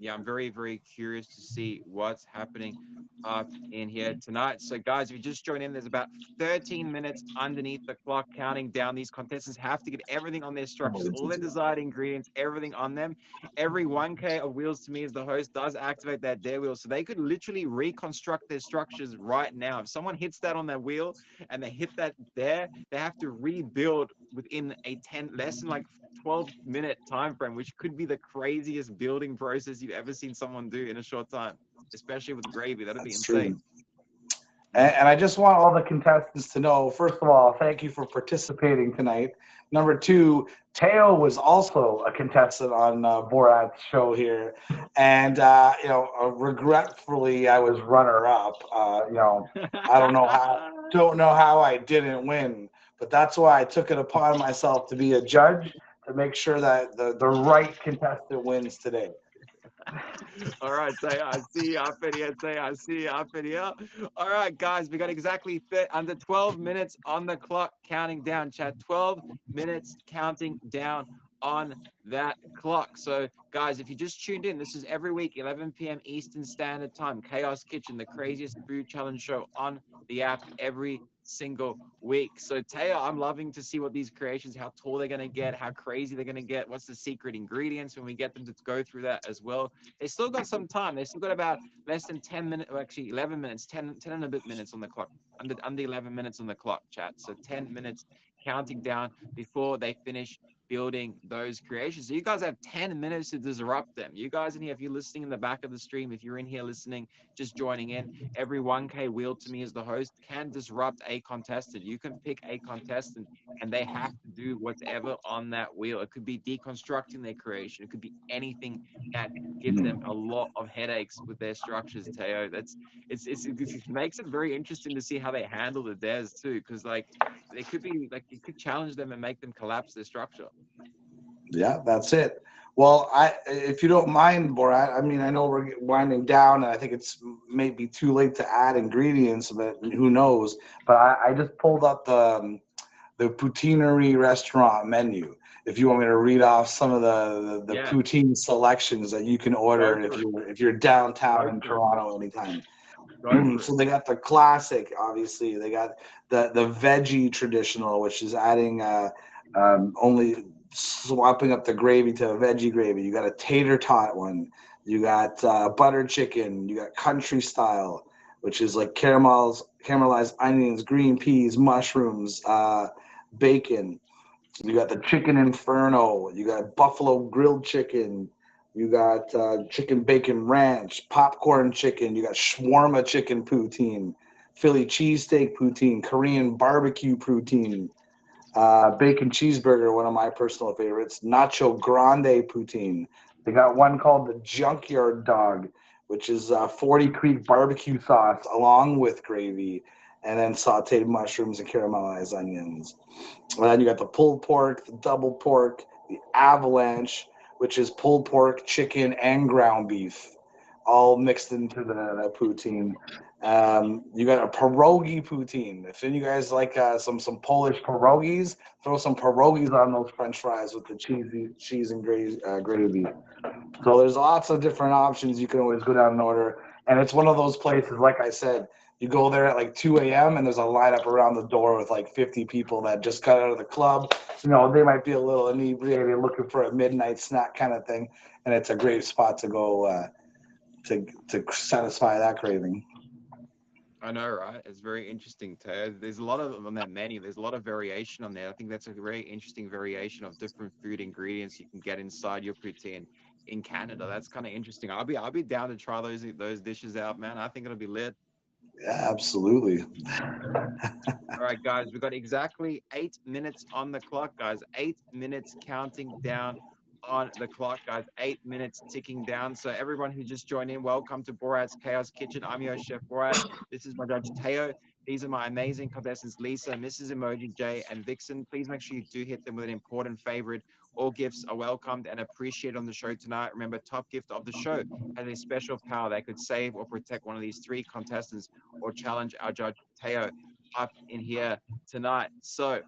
yeah, I'm very, very curious to see what's happening up in here tonight. So, guys, if you just joined in, there's about 13 minutes underneath the clock counting down. These contestants have to get everything on their structures, all their desired ingredients, everything on them. Every 1K of Wheels to Me as the host does activate that dare wheel. So they could literally reconstruct their structures right now. If someone hits that on their wheel and they hit that there, they have to rebuild within a 10, less than like 12-minute time frame, which could be the craziest building process you've ever seen someone do in a short time, especially with gravy. That'd be That's insane. true. And I just want all the contestants to know, first of all, thank you for participating tonight. Number two, Teo was also a contestant on Borat's show here. And, regretfully, I was runner up. I don't know how I didn't win, but that's why I took it upon myself to be a judge to make sure that the right contestant wins today. All right, say I see you up in here. Say I see you up in here. All right, guys, we got exactly under 12 minutes on the clock counting down, chat. 12 minutes counting down on that clock. So, guys, if you just tuned in, this is every week, 11 p.m. Eastern Standard Time. Chaos Kitchen, the craziest food challenge show on the app every single week. So, Taya, I'm loving to see what these creations, how tall they're going to get, how crazy they're going to get, what's the secret ingredients when we get them to go through that as well. They still got some time. They still got about less than 10 minutes, or actually 11 minutes, 10 and a bit minutes on the clock, under 11 minutes on the clock, chat. So 10 minutes counting down before they finish building those creations. So you guys have 10 minutes to disrupt them. You guys in here, if you're listening in the back of the stream, if you're in here listening, just joining in, every 1K Wheel to Me as the host can disrupt a contestant. You can pick a contestant and they have to do whatever on that wheel. It could be deconstructing their creation. It could be anything that gives them a lot of headaches with their structures, Teo. It makes it very interesting to see how they handle the dares too, because like they could be like it could challenge them and make them collapse their structure. Yeah, that's it. Well, if you don't mind, Borat, I mean, I know we're winding down, and I think it's maybe too late to add ingredients, but who knows? But I just pulled up the poutineery restaurant menu. If you want me to read off some of the Yeah, poutine selections that you can go order for it. if you're downtown Go in for it. Toronto anytime. Go for it. So they got the classic, obviously. They got the veggie traditional, which is adding only swapping up the gravy to a veggie gravy. You got a tater tot one. You got butter chicken. You got country style, which is like caramelized onions, green peas, mushrooms, bacon. You got the chicken inferno. You got buffalo grilled chicken. You got chicken bacon ranch, popcorn chicken. You got shawarma chicken poutine, Philly cheesesteak poutine, Korean barbecue poutine, bacon cheeseburger, one of my personal favorites, nacho grande poutine. They got one called the junkyard dog, which is 40 Creek barbecue sauce along with gravy, and then sauteed mushrooms and caramelized onions. And then you got the pulled pork, the double pork, the avalanche, which is pulled pork, chicken, and ground beef, all mixed into the poutine. You got a pierogi poutine. If any of you guys like some Polish pierogies, throw some pierogies on those French fries with the cheese and gravy. So there's lots of different options. You can always go down and order. And it's one of those places, like I said, you go there at like 2 a.m. and there's a lineup around the door with like 50 people that just got out of the club. They might be a little inebriated looking for a midnight snack kind of thing. And it's a great spot to go to satisfy that craving. I know, right? It's very interesting, Teo. There's a lot of on that menu. There's a lot of variation on there. I think that's a very interesting variation of different food ingredients you can get inside your poutine in Canada. That's kind of interesting. I'll be down to try those dishes out, man. I think it'll be lit. Yeah, absolutely. All right, guys, we've got exactly 8 minutes on the clock, guys. 8 minutes counting down on the clock, guys. 8 minutes ticking down. So everyone who just joined in, welcome to Borat's Chaos Kitchen. I'm your chef, Borat. This is my judge, Teo. These are my amazing contestants, Lisa, Mrs. Emoji J, and Vixen. Please make sure you do hit them with an important favorite. All gifts are welcomed and appreciated on the show tonight. Remember, top gift of the show has a special power that could save or protect one of these three contestants or challenge our judge, Teo, up in here tonight. So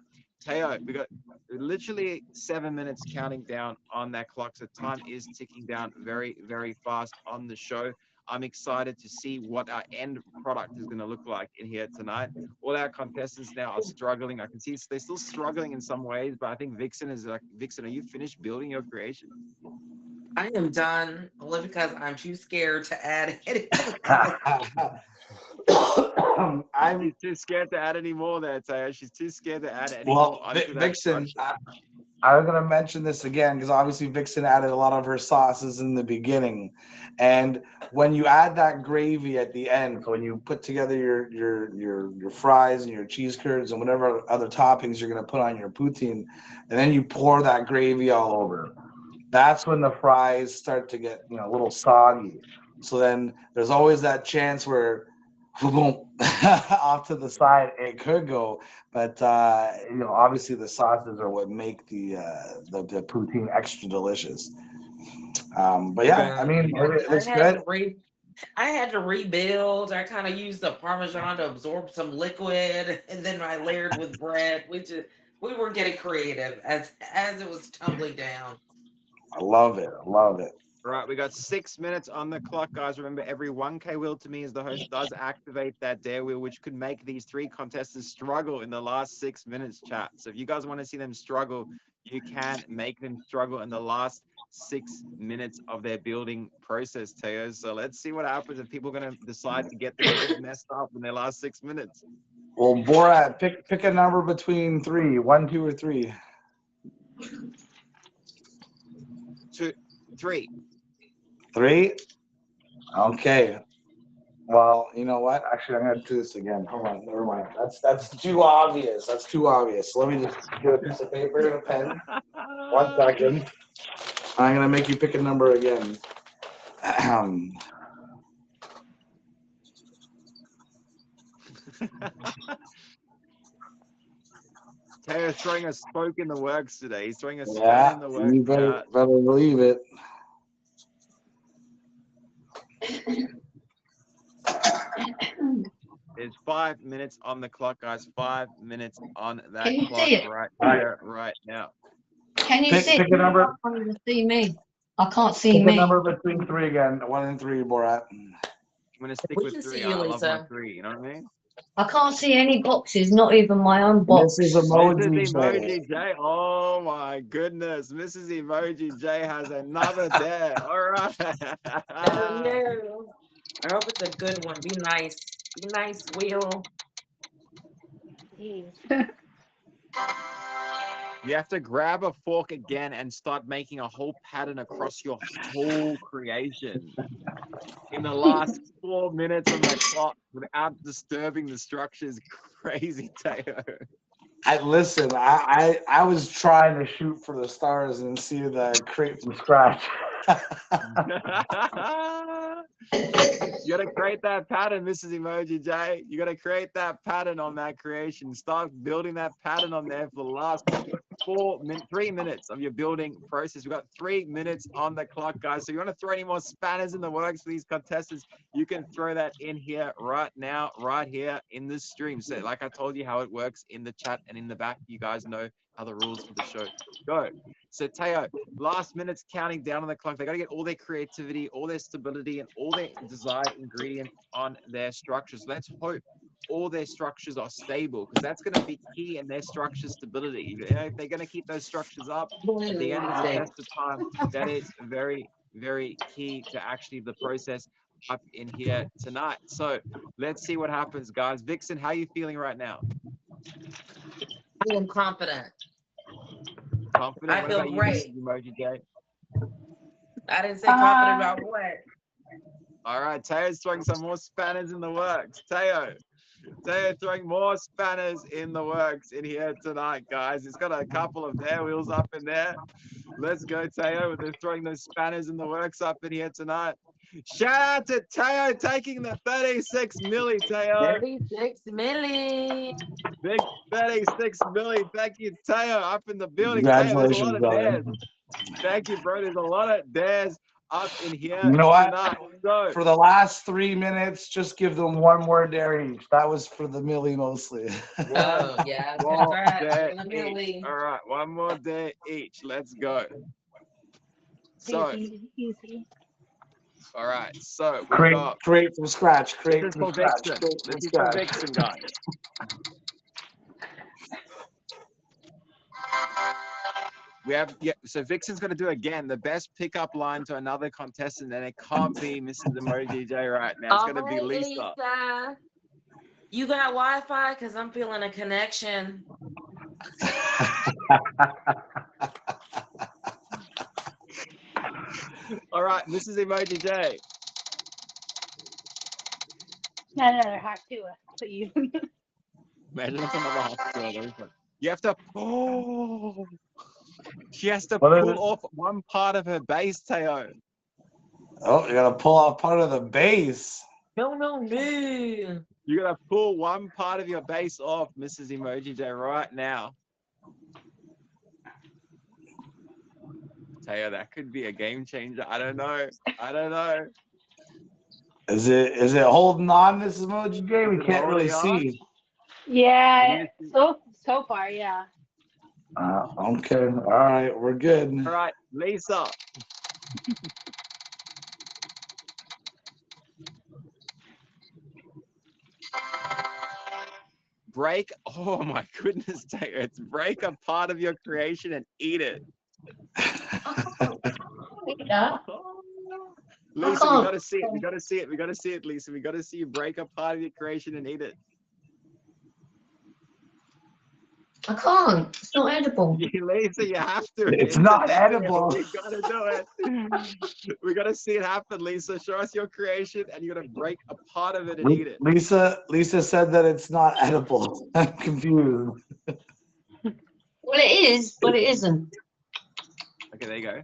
Teo, we got literally 7 minutes counting down on that clock. So time is ticking down very, very fast on the show. I'm excited to see what our end product is going to look like in here tonight. All our contestants now are struggling. I can see they're still struggling in some ways, but I think Vixen is like, Vixen, are you finished building your creation? I am done only because I'm too scared to add anything. I'm She's too scared to add any more there, Teo. She's too scared to add any well, more onto that Vixen. structure. I was gonna mention this again because obviously Vixen added a lot of her sauces in the beginning, and when you add that gravy at the end, so when you put together your fries and your cheese curds and whatever other toppings you're gonna put on your poutine, and then you pour that gravy all over. That's when the fries start to get a little soggy. So then there's always that chance where boom, off to the side it could go, but obviously the sauces are what make the poutine extra delicious. But yeah, I mean it looks good. I had to rebuild. I kind of used the Parmesan to absorb some liquid, and then I layered with bread. We were getting creative as it was tumbling down. I love it. I love it. Right, we got 6 minutes on the clock, guys. Remember, every 1K wheel to me as the host does activate that dare wheel, which could make these 3 contestants struggle in the last 6 minutes, chat. So if you guys want to see them struggle, you can make them struggle in the last 6 minutes of their building process, Teo. So let's see what happens if people are going to decide to get them a bit messed up in their last 6 minutes. Well, Borat, pick a number between 3, 1, 2, or 3. 2, 3. 3. Okay. Well, you know what? Actually, I'm gonna do this again. Hold on. Never mind. That's too obvious. That's too obvious. Let me just get a piece of paper and a pen. 1 second. I'm gonna make you pick a number again. Teo's throwing a spoke in the works today. He's throwing a span Yeah, in the works. you better believe it. There's 5 minutes on the clock, guys. 5 minutes on that Can you clock see it? right here, right now. Can you Pick see? a number. I can't even see me. I can't see Pick a me. number between 3 again. 1 and 3, Borat. I'm gonna stick We with can 3. see you, I love my Lisa. 3. You know what I mean? I can't see any boxes, not even my own box. Mrs. Mrs. Emoji J. Emoji J. Oh my goodness. Mrs. Emoji J has another dare. All right. Oh no. I hope it's a good one. Be nice. Be nice, Will. Jeez. You have to grab a fork again and start making a whole pattern across your whole creation in the last 4 minutes on the clock without disturbing the structure is crazy, Teo. I was trying to shoot for the stars and see the crate from scratch. You gotta create that pattern, Mrs. Emoji J. You gotta create that pattern on that creation. Start building that pattern on there for the last 3 minutes of your building process. We've got 3 minutes on the clock, guys. So you want to throw any more spanners in the works for these contestants, you can throw that in here right now, right here in the stream. So like I told you how it works in the chat and in the back, you guys know how the rules for the show go. So Teo, last minutes counting down on the clock. They got to get all their creativity, all their stability, and all their desired ingredients on their structures. Let's hope all their structures are stable, because that's going to be key in their structure stability. You know, if they're going to keep those structures up at the end of the test of time, that is very, very key to actually the process up in here tonight. So let's see what happens, guys. Vixen, how are you feeling right now? I am confident. Confident? I What feel about you, great. Mrs. Emoji J? I didn't say confident about what. All right, Teo's throwing some more spanners in the works. Teo throwing more spanners in the works in here tonight, guys. It's got a couple of dare wheels up in there. Let's go, Teo. They're throwing those spanners in the works up in here tonight. Shout out to Teo taking the 36 milli, Teo. 36 million. Big 36 milli. Thank you, Teo, up in the building. Teo, there's a lot Congratulations, of brother. dares. Thank you, bro. There's a lot of dares up in here You know what? tonight. So For the last 3 minutes, just give them one more dare each. That was for the Millie mostly. Oh, yeah. one more Congrats dare on the each. Millie. All right, one more dare each. Let's go. So, Easy, easy. all right. So we create, got. create from scratch. This Create is from for scratch. Vixen. Create This from is for scratch. Vixen, guys. We have so Vixen's going to do again the best pickup line to another contestant, and it can't be Mrs. Emoji J right now. It's All going to be right, Lisa. Lisa. You got Wi-Fi? Because I'm feeling a connection. All right, Mrs. Emoji J. Not another hot two, but you. Imagine it's another hospital. You have to. Oh, she has to What is pull it? off one part of her base, Teo. Oh, you gotta pull off part of the base. No. You gotta pull one part of your base off, Mrs. Emoji J, right now. Teo, that could be a game changer. I don't know. Is it holding on, this Emoji J? We can't really Holding on? see. Yeah, so far, yeah. Okay. All right, we're good. All right, Lisa. Break. Oh my goodness, Teo. It's break a part of your creation and eat it. Yeah. Lisa, we gotta see it. We gotta see it, Lisa. We gotta see you break a part of your creation and eat it. I can't. It's not edible. Lisa, you have to. It's not edible. edible. We gotta do it. We gotta see it happen, Lisa. Show us your creation, and you gotta break a part of it and eat it. Lisa said that it's not edible. I'm confused. Well, it is, but it isn't. Okay, there you go.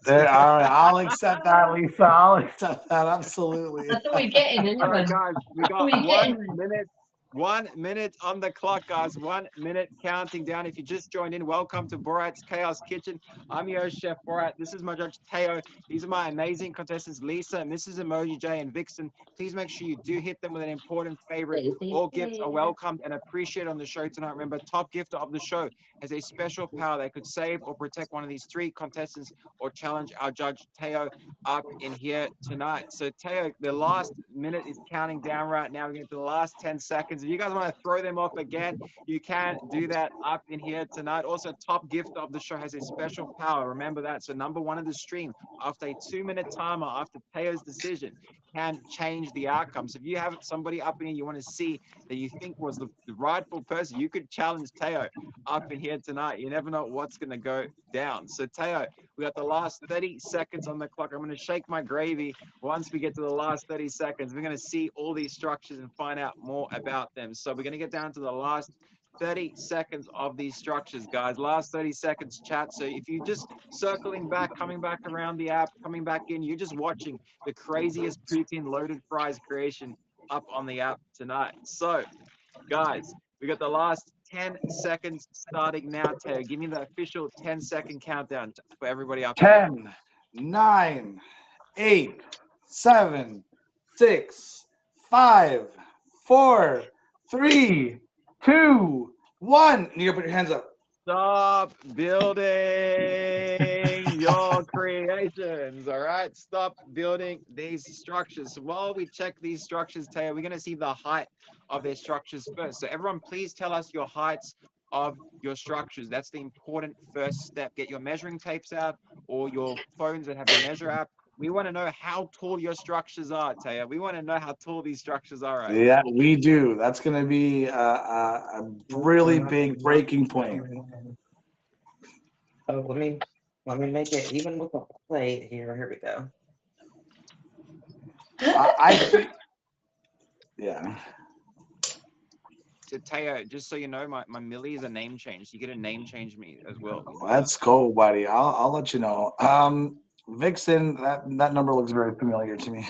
There, all right, I'll accept that, Lisa. I'll accept that. Absolutely. That's all we're getting, All right, anyway. guys, we got What are you 1 getting? minute. 1 minute on the clock, guys. 1 minute counting down. If you just joined in, welcome to Borat's Chaos Kitchen. I'm your host, Chef Borat. This is my judge, Teo. These are my amazing contestants, Lisa, Mrs. Emoji J, and Vixen. Please make sure you do hit them with an important favorite. All gifts are welcomed and appreciated on the show tonight. Remember, top gifter of the show has a special power that could save or protect one of these 3 contestants or challenge our judge, Teo, up in here tonight. So, Teo, the last minute is counting down right now. We're getting to the last 10 seconds. If you guys want to throw them off again, you can do that up in here tonight. Also, top gift of the show has a special power. Remember that. So number 1 of the stream, after a 2-minute timer, after Teo's decision, can change the outcome. So if you have somebody up in here you want to see that you think was the rightful person, you could challenge Teo up in here tonight. You never know what's going to go down. So Teo, we got the last 30 seconds on the clock. I'm going to shake my gravy. Once we get to the last 30 seconds, we're going to see all these structures and find out more about them. So we're going to get down to the last 30 seconds of these structures, guys. Last 30 seconds, chat. So if you're just circling back, coming back around the app, coming back in, you're just watching the craziest poutine loaded fries creation up on the app tonight. So, guys, we got the last 10 seconds starting now, Teo. Give me the official 10-second countdown for everybody up here. 10, 9, 8, 7, 6, 5, 4, 3, 2, 1. You gotta put your hands up. Stop building your creations, all right? Stop building these structures. So while we check these structures, Teo, we're going to see the height of their structures first. So everyone, please tell us your heights of your structures. That's the important first step. Get your measuring tapes out or your phones that have the measure app. We want to know how tall your structures are, Teo. We want to know how tall these structures are. Right? Yeah, we do. That's going to be a really big breaking point. Oh, let me make it even with the plate here. Here we go. I think, yeah. So Teo, just so you know, my Millie is a name change. You get a name change me as well. Let's go, buddy. I'll let you know. Vixen, that number looks very familiar to me.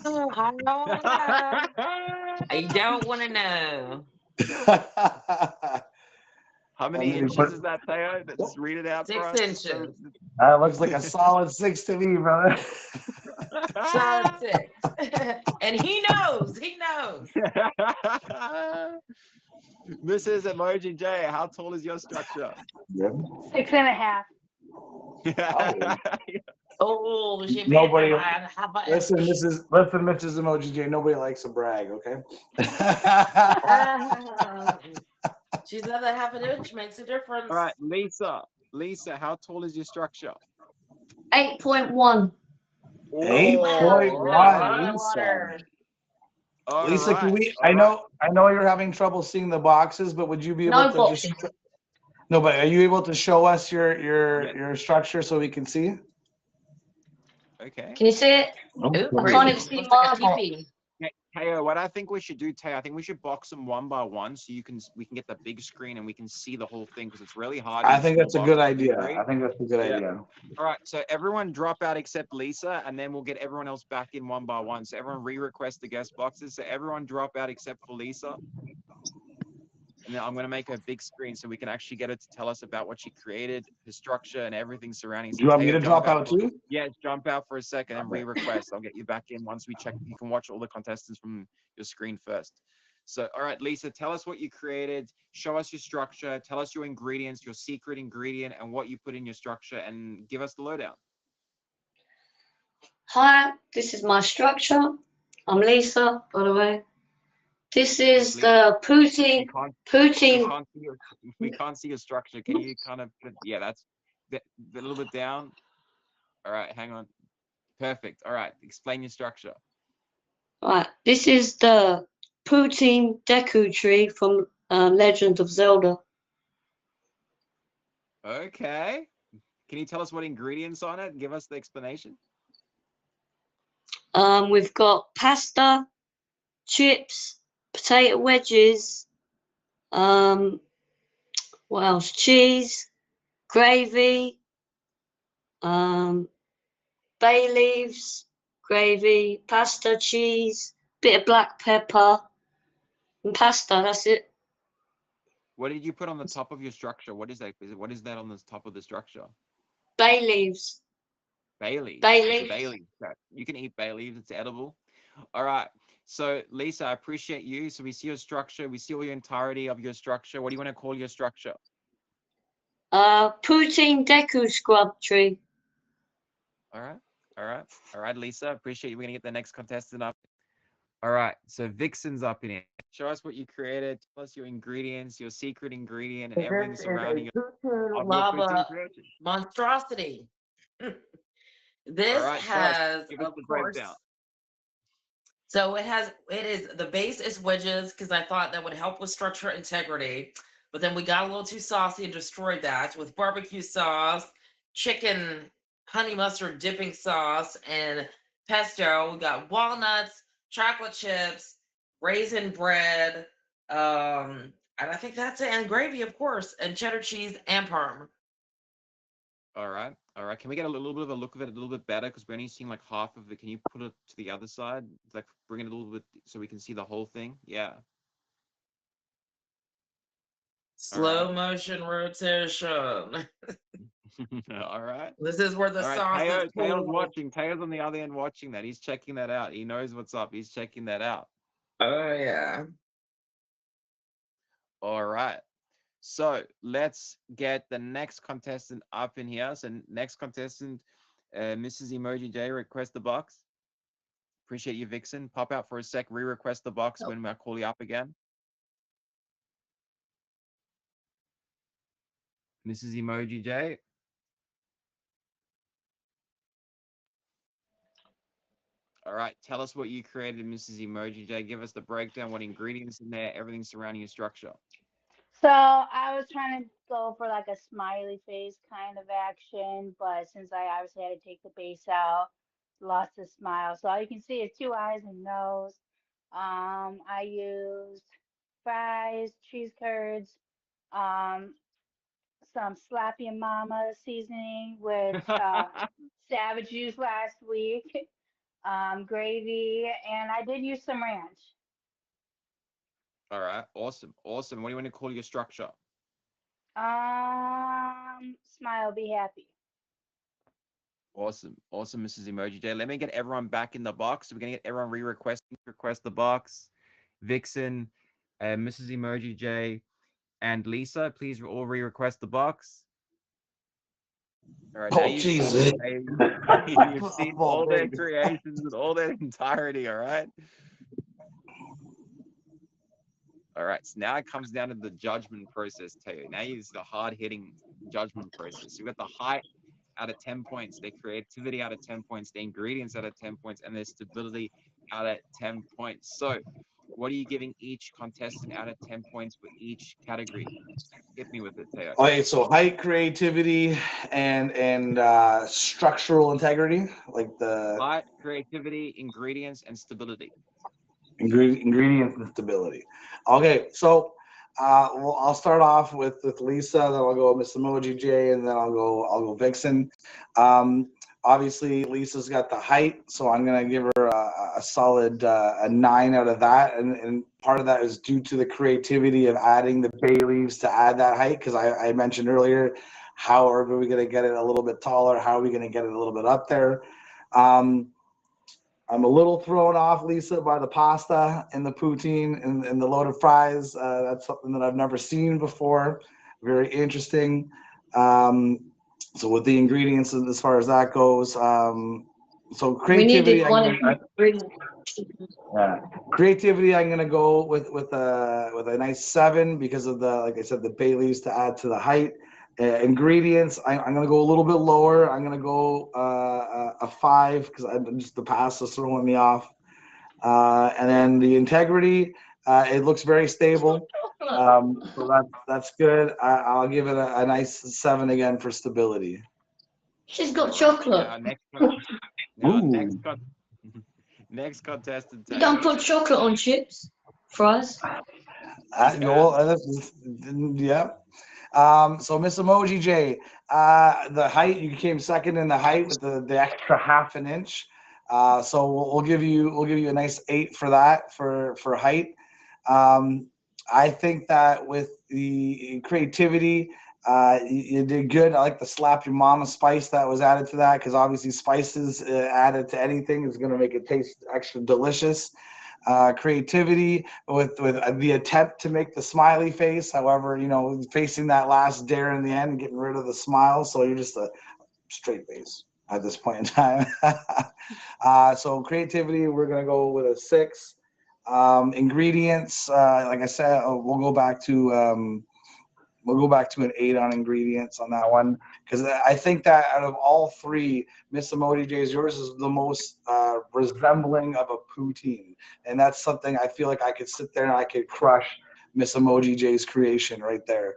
Oh, I don't know. I don't want to know. How And many then you inches put, is that, Teo? Just read it out for 6 us. Just so inches. that looks like a solid 6 to me, brother. Solid 6. And he knows. He knows. Mrs. Emoji J, how tall is your structure? Good. 6.5. Oh, she made Nobody, that half an listen, inch. Mrs. Emoji J. Nobody likes to brag, okay? She said that half an inch makes a difference. All right, Lisa. Lisa, how tall is your structure? 8.1. 8.1, Lisa. Water. All Lisa, can right. we? All I right. know you're having trouble seeing the boxes, but would you be able No to just? boxes. No, but are you able to show us your Yes. your structure so we can see? Okay. Can you see it? Ooh, I can't even looks see like a my. teepee. Teo, what I think we should do, Teo, I think we should box them one by one so we can get the big screen and we can see the whole thing because it's really hard. In I the think small that's a box good to idea. read. I think that's a good Yeah. idea. All right, so everyone drop out except Lisa, and then we'll get everyone else back in one by one. So everyone re-request the guest boxes. So everyone drop out except for Lisa. And then I'm going to make a big screen so we can actually get her to tell us about what she created, the structure, and everything surrounding. Do So you want me Teo, to jump drop out for, too? yeah, jump out for a second and Okay. re-request. I'll get you back in once we check. You can watch all the contestants from your screen first. So, all right, Lisa, tell us what you created. Show us your structure. Tell us your ingredients, your secret ingredient, and what you put in your structure, and give us the lowdown. Hi, this is my structure. I'm Lisa, by the way. This Yes, is Lisa. the We poutine. can't, we Poutine. can't see your, we can't see your structure. Can you kind of put, yeah, that's a little bit down. All right, hang on. Perfect. All right, explain your structure. Right. This is the poutine Deku tree from Legend of Zelda. Okay. Can you tell us what ingredients on it and give us the explanation? We've got pasta, chips, potato wedges. What else? Cheese, gravy, um, bay leaves, gravy, pasta, cheese, bit of black pepper, and pasta. That's it. What did you put on the top of your structure? What is that? What is that on the top of the structure? Bay leaves. Bay leaves. Bay It's a leaves. bay leaf. Okay. You can eat bay leaves. It's edible. All right. So Lisa, I appreciate you. So we see your structure. We see all your entirety of your structure. What do you want to call your structure? Poutine Deku scrub tree. All right. All right. All right, Lisa. Appreciate you. We're gonna get the next contestant up. All right. So Vixen's up in here. Show us what you created. Tell us your ingredients, your secret ingredient, and everything This is surrounding a it poutine of your poutine lava creation. monstrosity. All This right. Tell us. has, Give us of the course, breakdown. so it is the base is wedges because I thought that would help with structure integrity, but then we got a little too saucy and destroyed that with barbecue sauce, chicken honey mustard dipping sauce, and pesto. We got walnuts, chocolate chips, raisin bread, and I think that's it, and gravy, of course, and cheddar cheese and parm. All right. All right. Can we get a little bit of a look of it a little bit better? Because we're only seeing like half of it. Can you put it to the other side? Like bring it a little bit so we can see the whole thing? Yeah. All right. Slow motion rotation. All right. This is where the All right. sauce is Tayo's cool. watching. Tayo's on the other end watching that. He's checking that out. He knows what's up. He's checking that out. Oh yeah. All right. So let's get the next contestant up in here. So next contestant, Mrs. Emoji J, request the box. Appreciate you, Vixen. Pop out for a sec. Re-request the box when I call you up again. Mrs. Emoji J. All right. Tell us what you created, Mrs. Emoji J. Give us the breakdown, what ingredients in there, everything surrounding your structure. So I was trying to go for like a smiley face kind of action, but since I obviously had to take the base out, lost the smile. So all you can see is two eyes and nose. I used fries, cheese curds, um, some Slappy and Mama seasoning with Savage juice last week, gravy, and I did use some ranch. All right. Awesome. Awesome. What do you want to call your structure? Smile, be happy. Awesome. Awesome, Mrs. Emoji J. Let me get everyone back in the box. We're going to get everyone request the box. Vixen, Mrs. Emoji J, and Lisa, please all re-request the box. All right, now Oh, you've jeez. you've seen Oh, all their big. creations in all their entirety, all right? All right, so now it comes down to the judgment process, Teo. Now it's the hard-hitting judgment process. You've got the height out of 10 points, their creativity out of 10 points, the ingredients out of 10 points, and their stability out of 10 points. So what are you giving each contestant out of 10 points for each category? Hit me with it, Teo. Okay, so height, creativity, and structural integrity, like the Height, creativity, ingredients, and stability. ingredients and stability. Okay, so well, I'll start off with Lisa, then I'll go Miss Emoji J, and then I'll go Vixen. Um, Obviously, Lisa's got the height, so I'm gonna give her a solid a 9 out of that, and part of that is due to the creativity of adding the bay leaves to add that height, because I mentioned earlier, how are we gonna get it a little bit taller? How are we gonna get it a little bit up there? Um, I'm a little thrown off, Lisa, by the pasta and the poutine and the loaded fries. That's something that I've never seen before. Very interesting. Um, so with the ingredients, as far as that goes, so We creativity, needed one ingredient. creativity, I'm gonna go with a nice 7 because of the, like I said, the bay leaves to add to the height. Ingredients, I'm gonna go a little bit lower. I'm gonna go a 5 because just the pasta's throwing me off. And then the integrity, it looks very stable. So that's good. I'll give it a nice 7 again for stability. She's got All right. chocolate. Ooh. Next contestant, You don't Teo. put chocolate on chips, fries. Well, yeah. So Miss Emoji J, the height, you came second in the height with the extra half an inch. So we'll give you a nice 8 for that for height. Um, I think that with the creativity, you did good. I like the slap your mama spice that was added to that, because obviously spices added to anything is going to make it taste extra delicious. Creativity with the attempt to make the smiley face. However, facing that last dare in the end, getting rid of the smile, so you're just a straight face at this point in time. So creativity, we're gonna go with a 6. Ingredients, like I said, we'll go back to an 8 on ingredients on that one, because I think that out of all 3, Miss Emoji J's, yours is the most resembling of a poutine, and that's something I feel like I could sit there and I could crush Miss Emoji J's creation right there.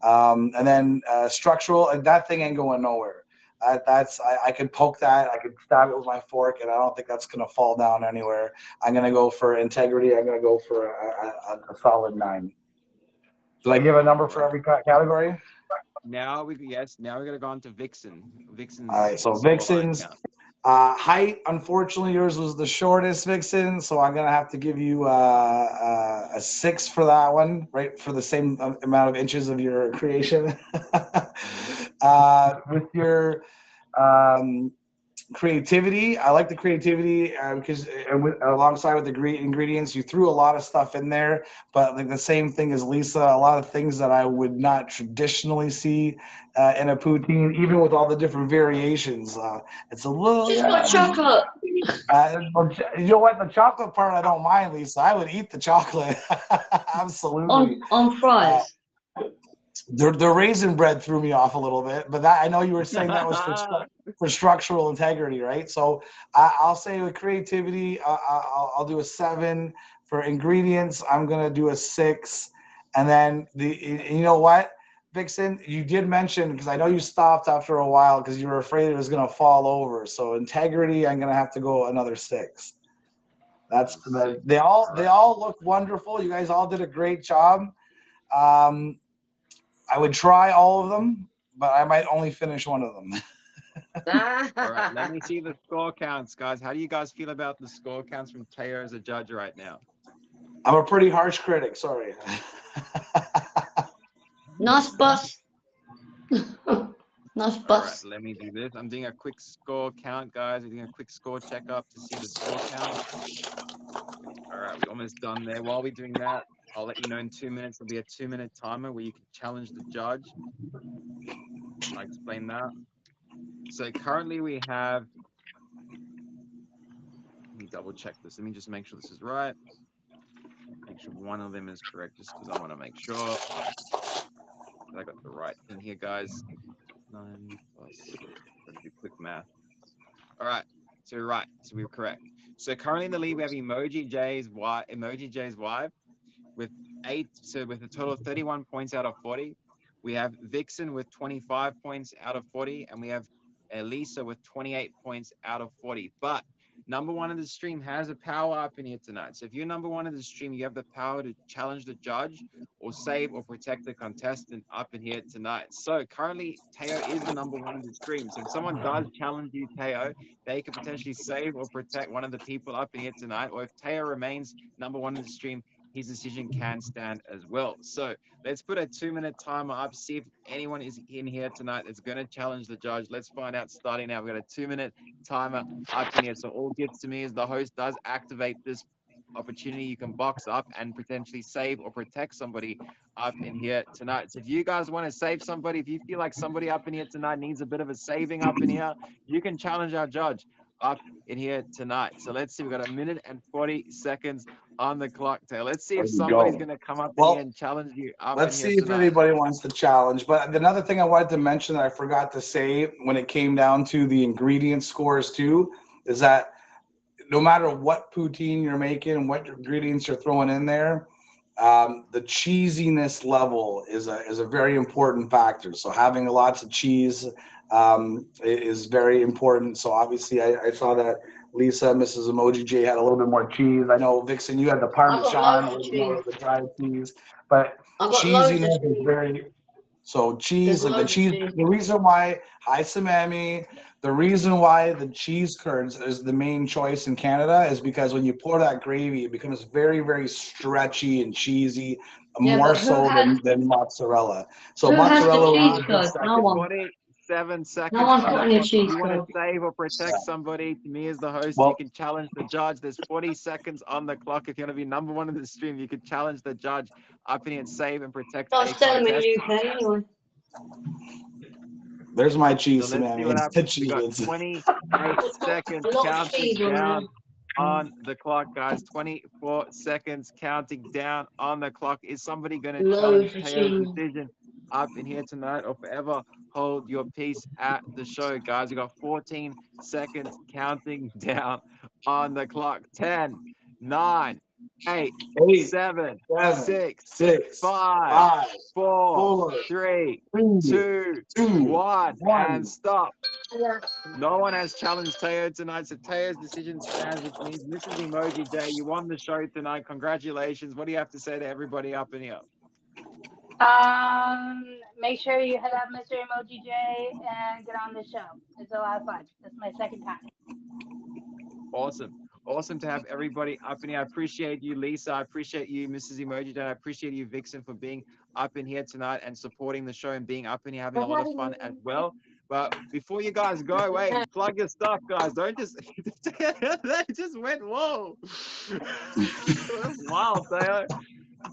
And then structural, and that thing ain't going nowhere. I could poke that, I could stab it with my fork, and I don't think that's gonna fall down anywhere. I'm gonna go for integrity. I'm gonna go for a solid 9. Did I give a number for every category? Now we're gonna go on to Vixen. Vixen's All right, so scoreline Vixen's count. height, unfortunately, yours was the shortest, Vixen, so I'm gonna have to give you a 6 for that one, right, for the same amount of inches of your creation. With your um, creativity, I like the creativity because alongside with the ingredients, you threw a lot of stuff in there, but like the same thing as Lisa, a lot of things that I would not traditionally see in a poutine, even with all the different variations. It's a little, She's got chocolate. you know what, the chocolate part I don't mind, Lisa. I would eat the chocolate. Absolutely. On fries. The raisin bread threw me off a little bit, but that, I know you were saying that was for structural integrity, right? So I'll say with creativity, I'll do a 7. For ingredients, I'm gonna do a 6. And then you know what, Vixen, you did mention, because I know you stopped after a while because you were afraid it was gonna fall over. So integrity, I'm gonna have to go another 6. They all look wonderful. You guys all did a great job. I would try all of them, but I might only finish one of them. All right, let me see the score counts, guys. How do you guys feel about the score counts from Teo as a judge right now? I'm a pretty harsh critic. Sorry. Nice bus. Nice All right, bus. let me do this. I'm doing a quick score count, guys. We're doing a quick score checkup to see the score count. All right, we're almost done there. While we're doing that, I'll let you know in 2 minutes. There'll be a 2-minute timer where you can challenge the judge. I'll explain that. So currently we have, let me double check this. Let me just make sure this is right. Make sure one of them is correct just because I want to make sure that I got the right thing here, guys. 9 plus, let's do quick math. All right, so we're right. So we were correct. So currently in the lead, we have Emoji J's wife with 8. So with a total of 31 points out of 40. We have Vixen with 25 points out of 40, and we have Elisa with 28 points out of 40. But number one of the stream has a power up in here tonight. So if you're number one of the stream, you have the power to challenge the judge or save or protect the contestant up in here tonight. So currently, Teo is the number one of the stream. So if someone does challenge you, Teo, they could potentially save or protect one of the people up in here tonight. Or if Teo remains number one of the stream, his decision can stand as well. So let's put a 2-minute timer up, see if anyone is in here tonight that's going to challenge the judge. Let's find out starting now. We've got a 2-minute timer up in here. So all gets to me is the host does activate this opportunity. You can box up and potentially save or protect somebody up in here tonight. So if you guys want to save somebody, if you feel like somebody up in here tonight needs a bit of a saving up in here, you can challenge our judge up in here tonight. So let's see, we've got 1 minute and 40 seconds on the clock, Taylor. Let's see if somebody's going to come up in here and challenge you up in Let's here see if tonight. anybody wants to challenge. But another thing I wanted to mention that I forgot to say when it came down to the ingredient scores too, is that no matter what poutine you're making and what ingredients you're throwing in there, the cheesiness level is a very important factor. So having lots of cheese is very important. So obviously, I saw that Lisa, Mrs. Emoji J had a little bit more cheese. I know Vixen, you had the Parmesan, a little more of the dried cheese, but I've got loads of cheesiness is cheese. very. So cheese, There's like the loads of cheese, cheese. the reason why, hi Samami, the reason why the cheese curds is the main choice in Canada is because when you pour that gravy, it becomes very, very stretchy and cheesy, Yeah, more but who so has than mozzarella. So who has the mozzarella cheese will be a good curds? No second. one. 47 No seconds one's on got the any clock. If cheese you want to curds. save or protect Yeah. somebody, to me as the host, you Well, can challenge the judge. There's 40 seconds on the clock. If you want to be number one in the stream, you could challenge the judge up in here and save and protect a That's telling contestant. me UK anyway. there's my So cheese, let's see Samami. what It's the happens. We got cheese. 28 It's got seconds a lot of counting cheese on down there. on the clock, guys. 24 seconds counting down on the clock. Is somebody going to challenge Loads of Teo's cheese. decision up in here tonight or forever hold your peace at the show, guys? We got 14 seconds counting down on the clock. 10, 9, 8, 8, 7, 7, 6, 6, 5, 5, 4, 4, 3, 3, 2, 2, 1, 1. and stop. No one has challenged Teo tonight, so Teo's decision stands, which means Mrs. Emoji J, you won the show tonight. Congratulations. What do you have to say to everybody up in here? Make sure you hit up Mr. Emoji J and get on the show. It's a lot of fun. This is my second time. Awesome. Awesome to have everybody up in here. I appreciate you, Lisa. I appreciate you, Mrs. Emoji J. I appreciate you, Vixen, for being up in here tonight and supporting the show and being up in here, having a lot of fun as well. But before you guys go, wait, plug your stuff, guys. Don't just that just went whoa. That's wild, Teo.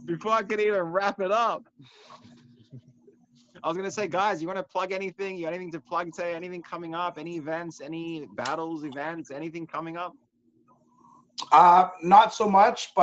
Before I could even wrap it up. I was gonna say, guys, you want to plug anything? You got anything to plug? Say anything coming up? Any events? Any battles? Events? Anything coming up? Not so much, but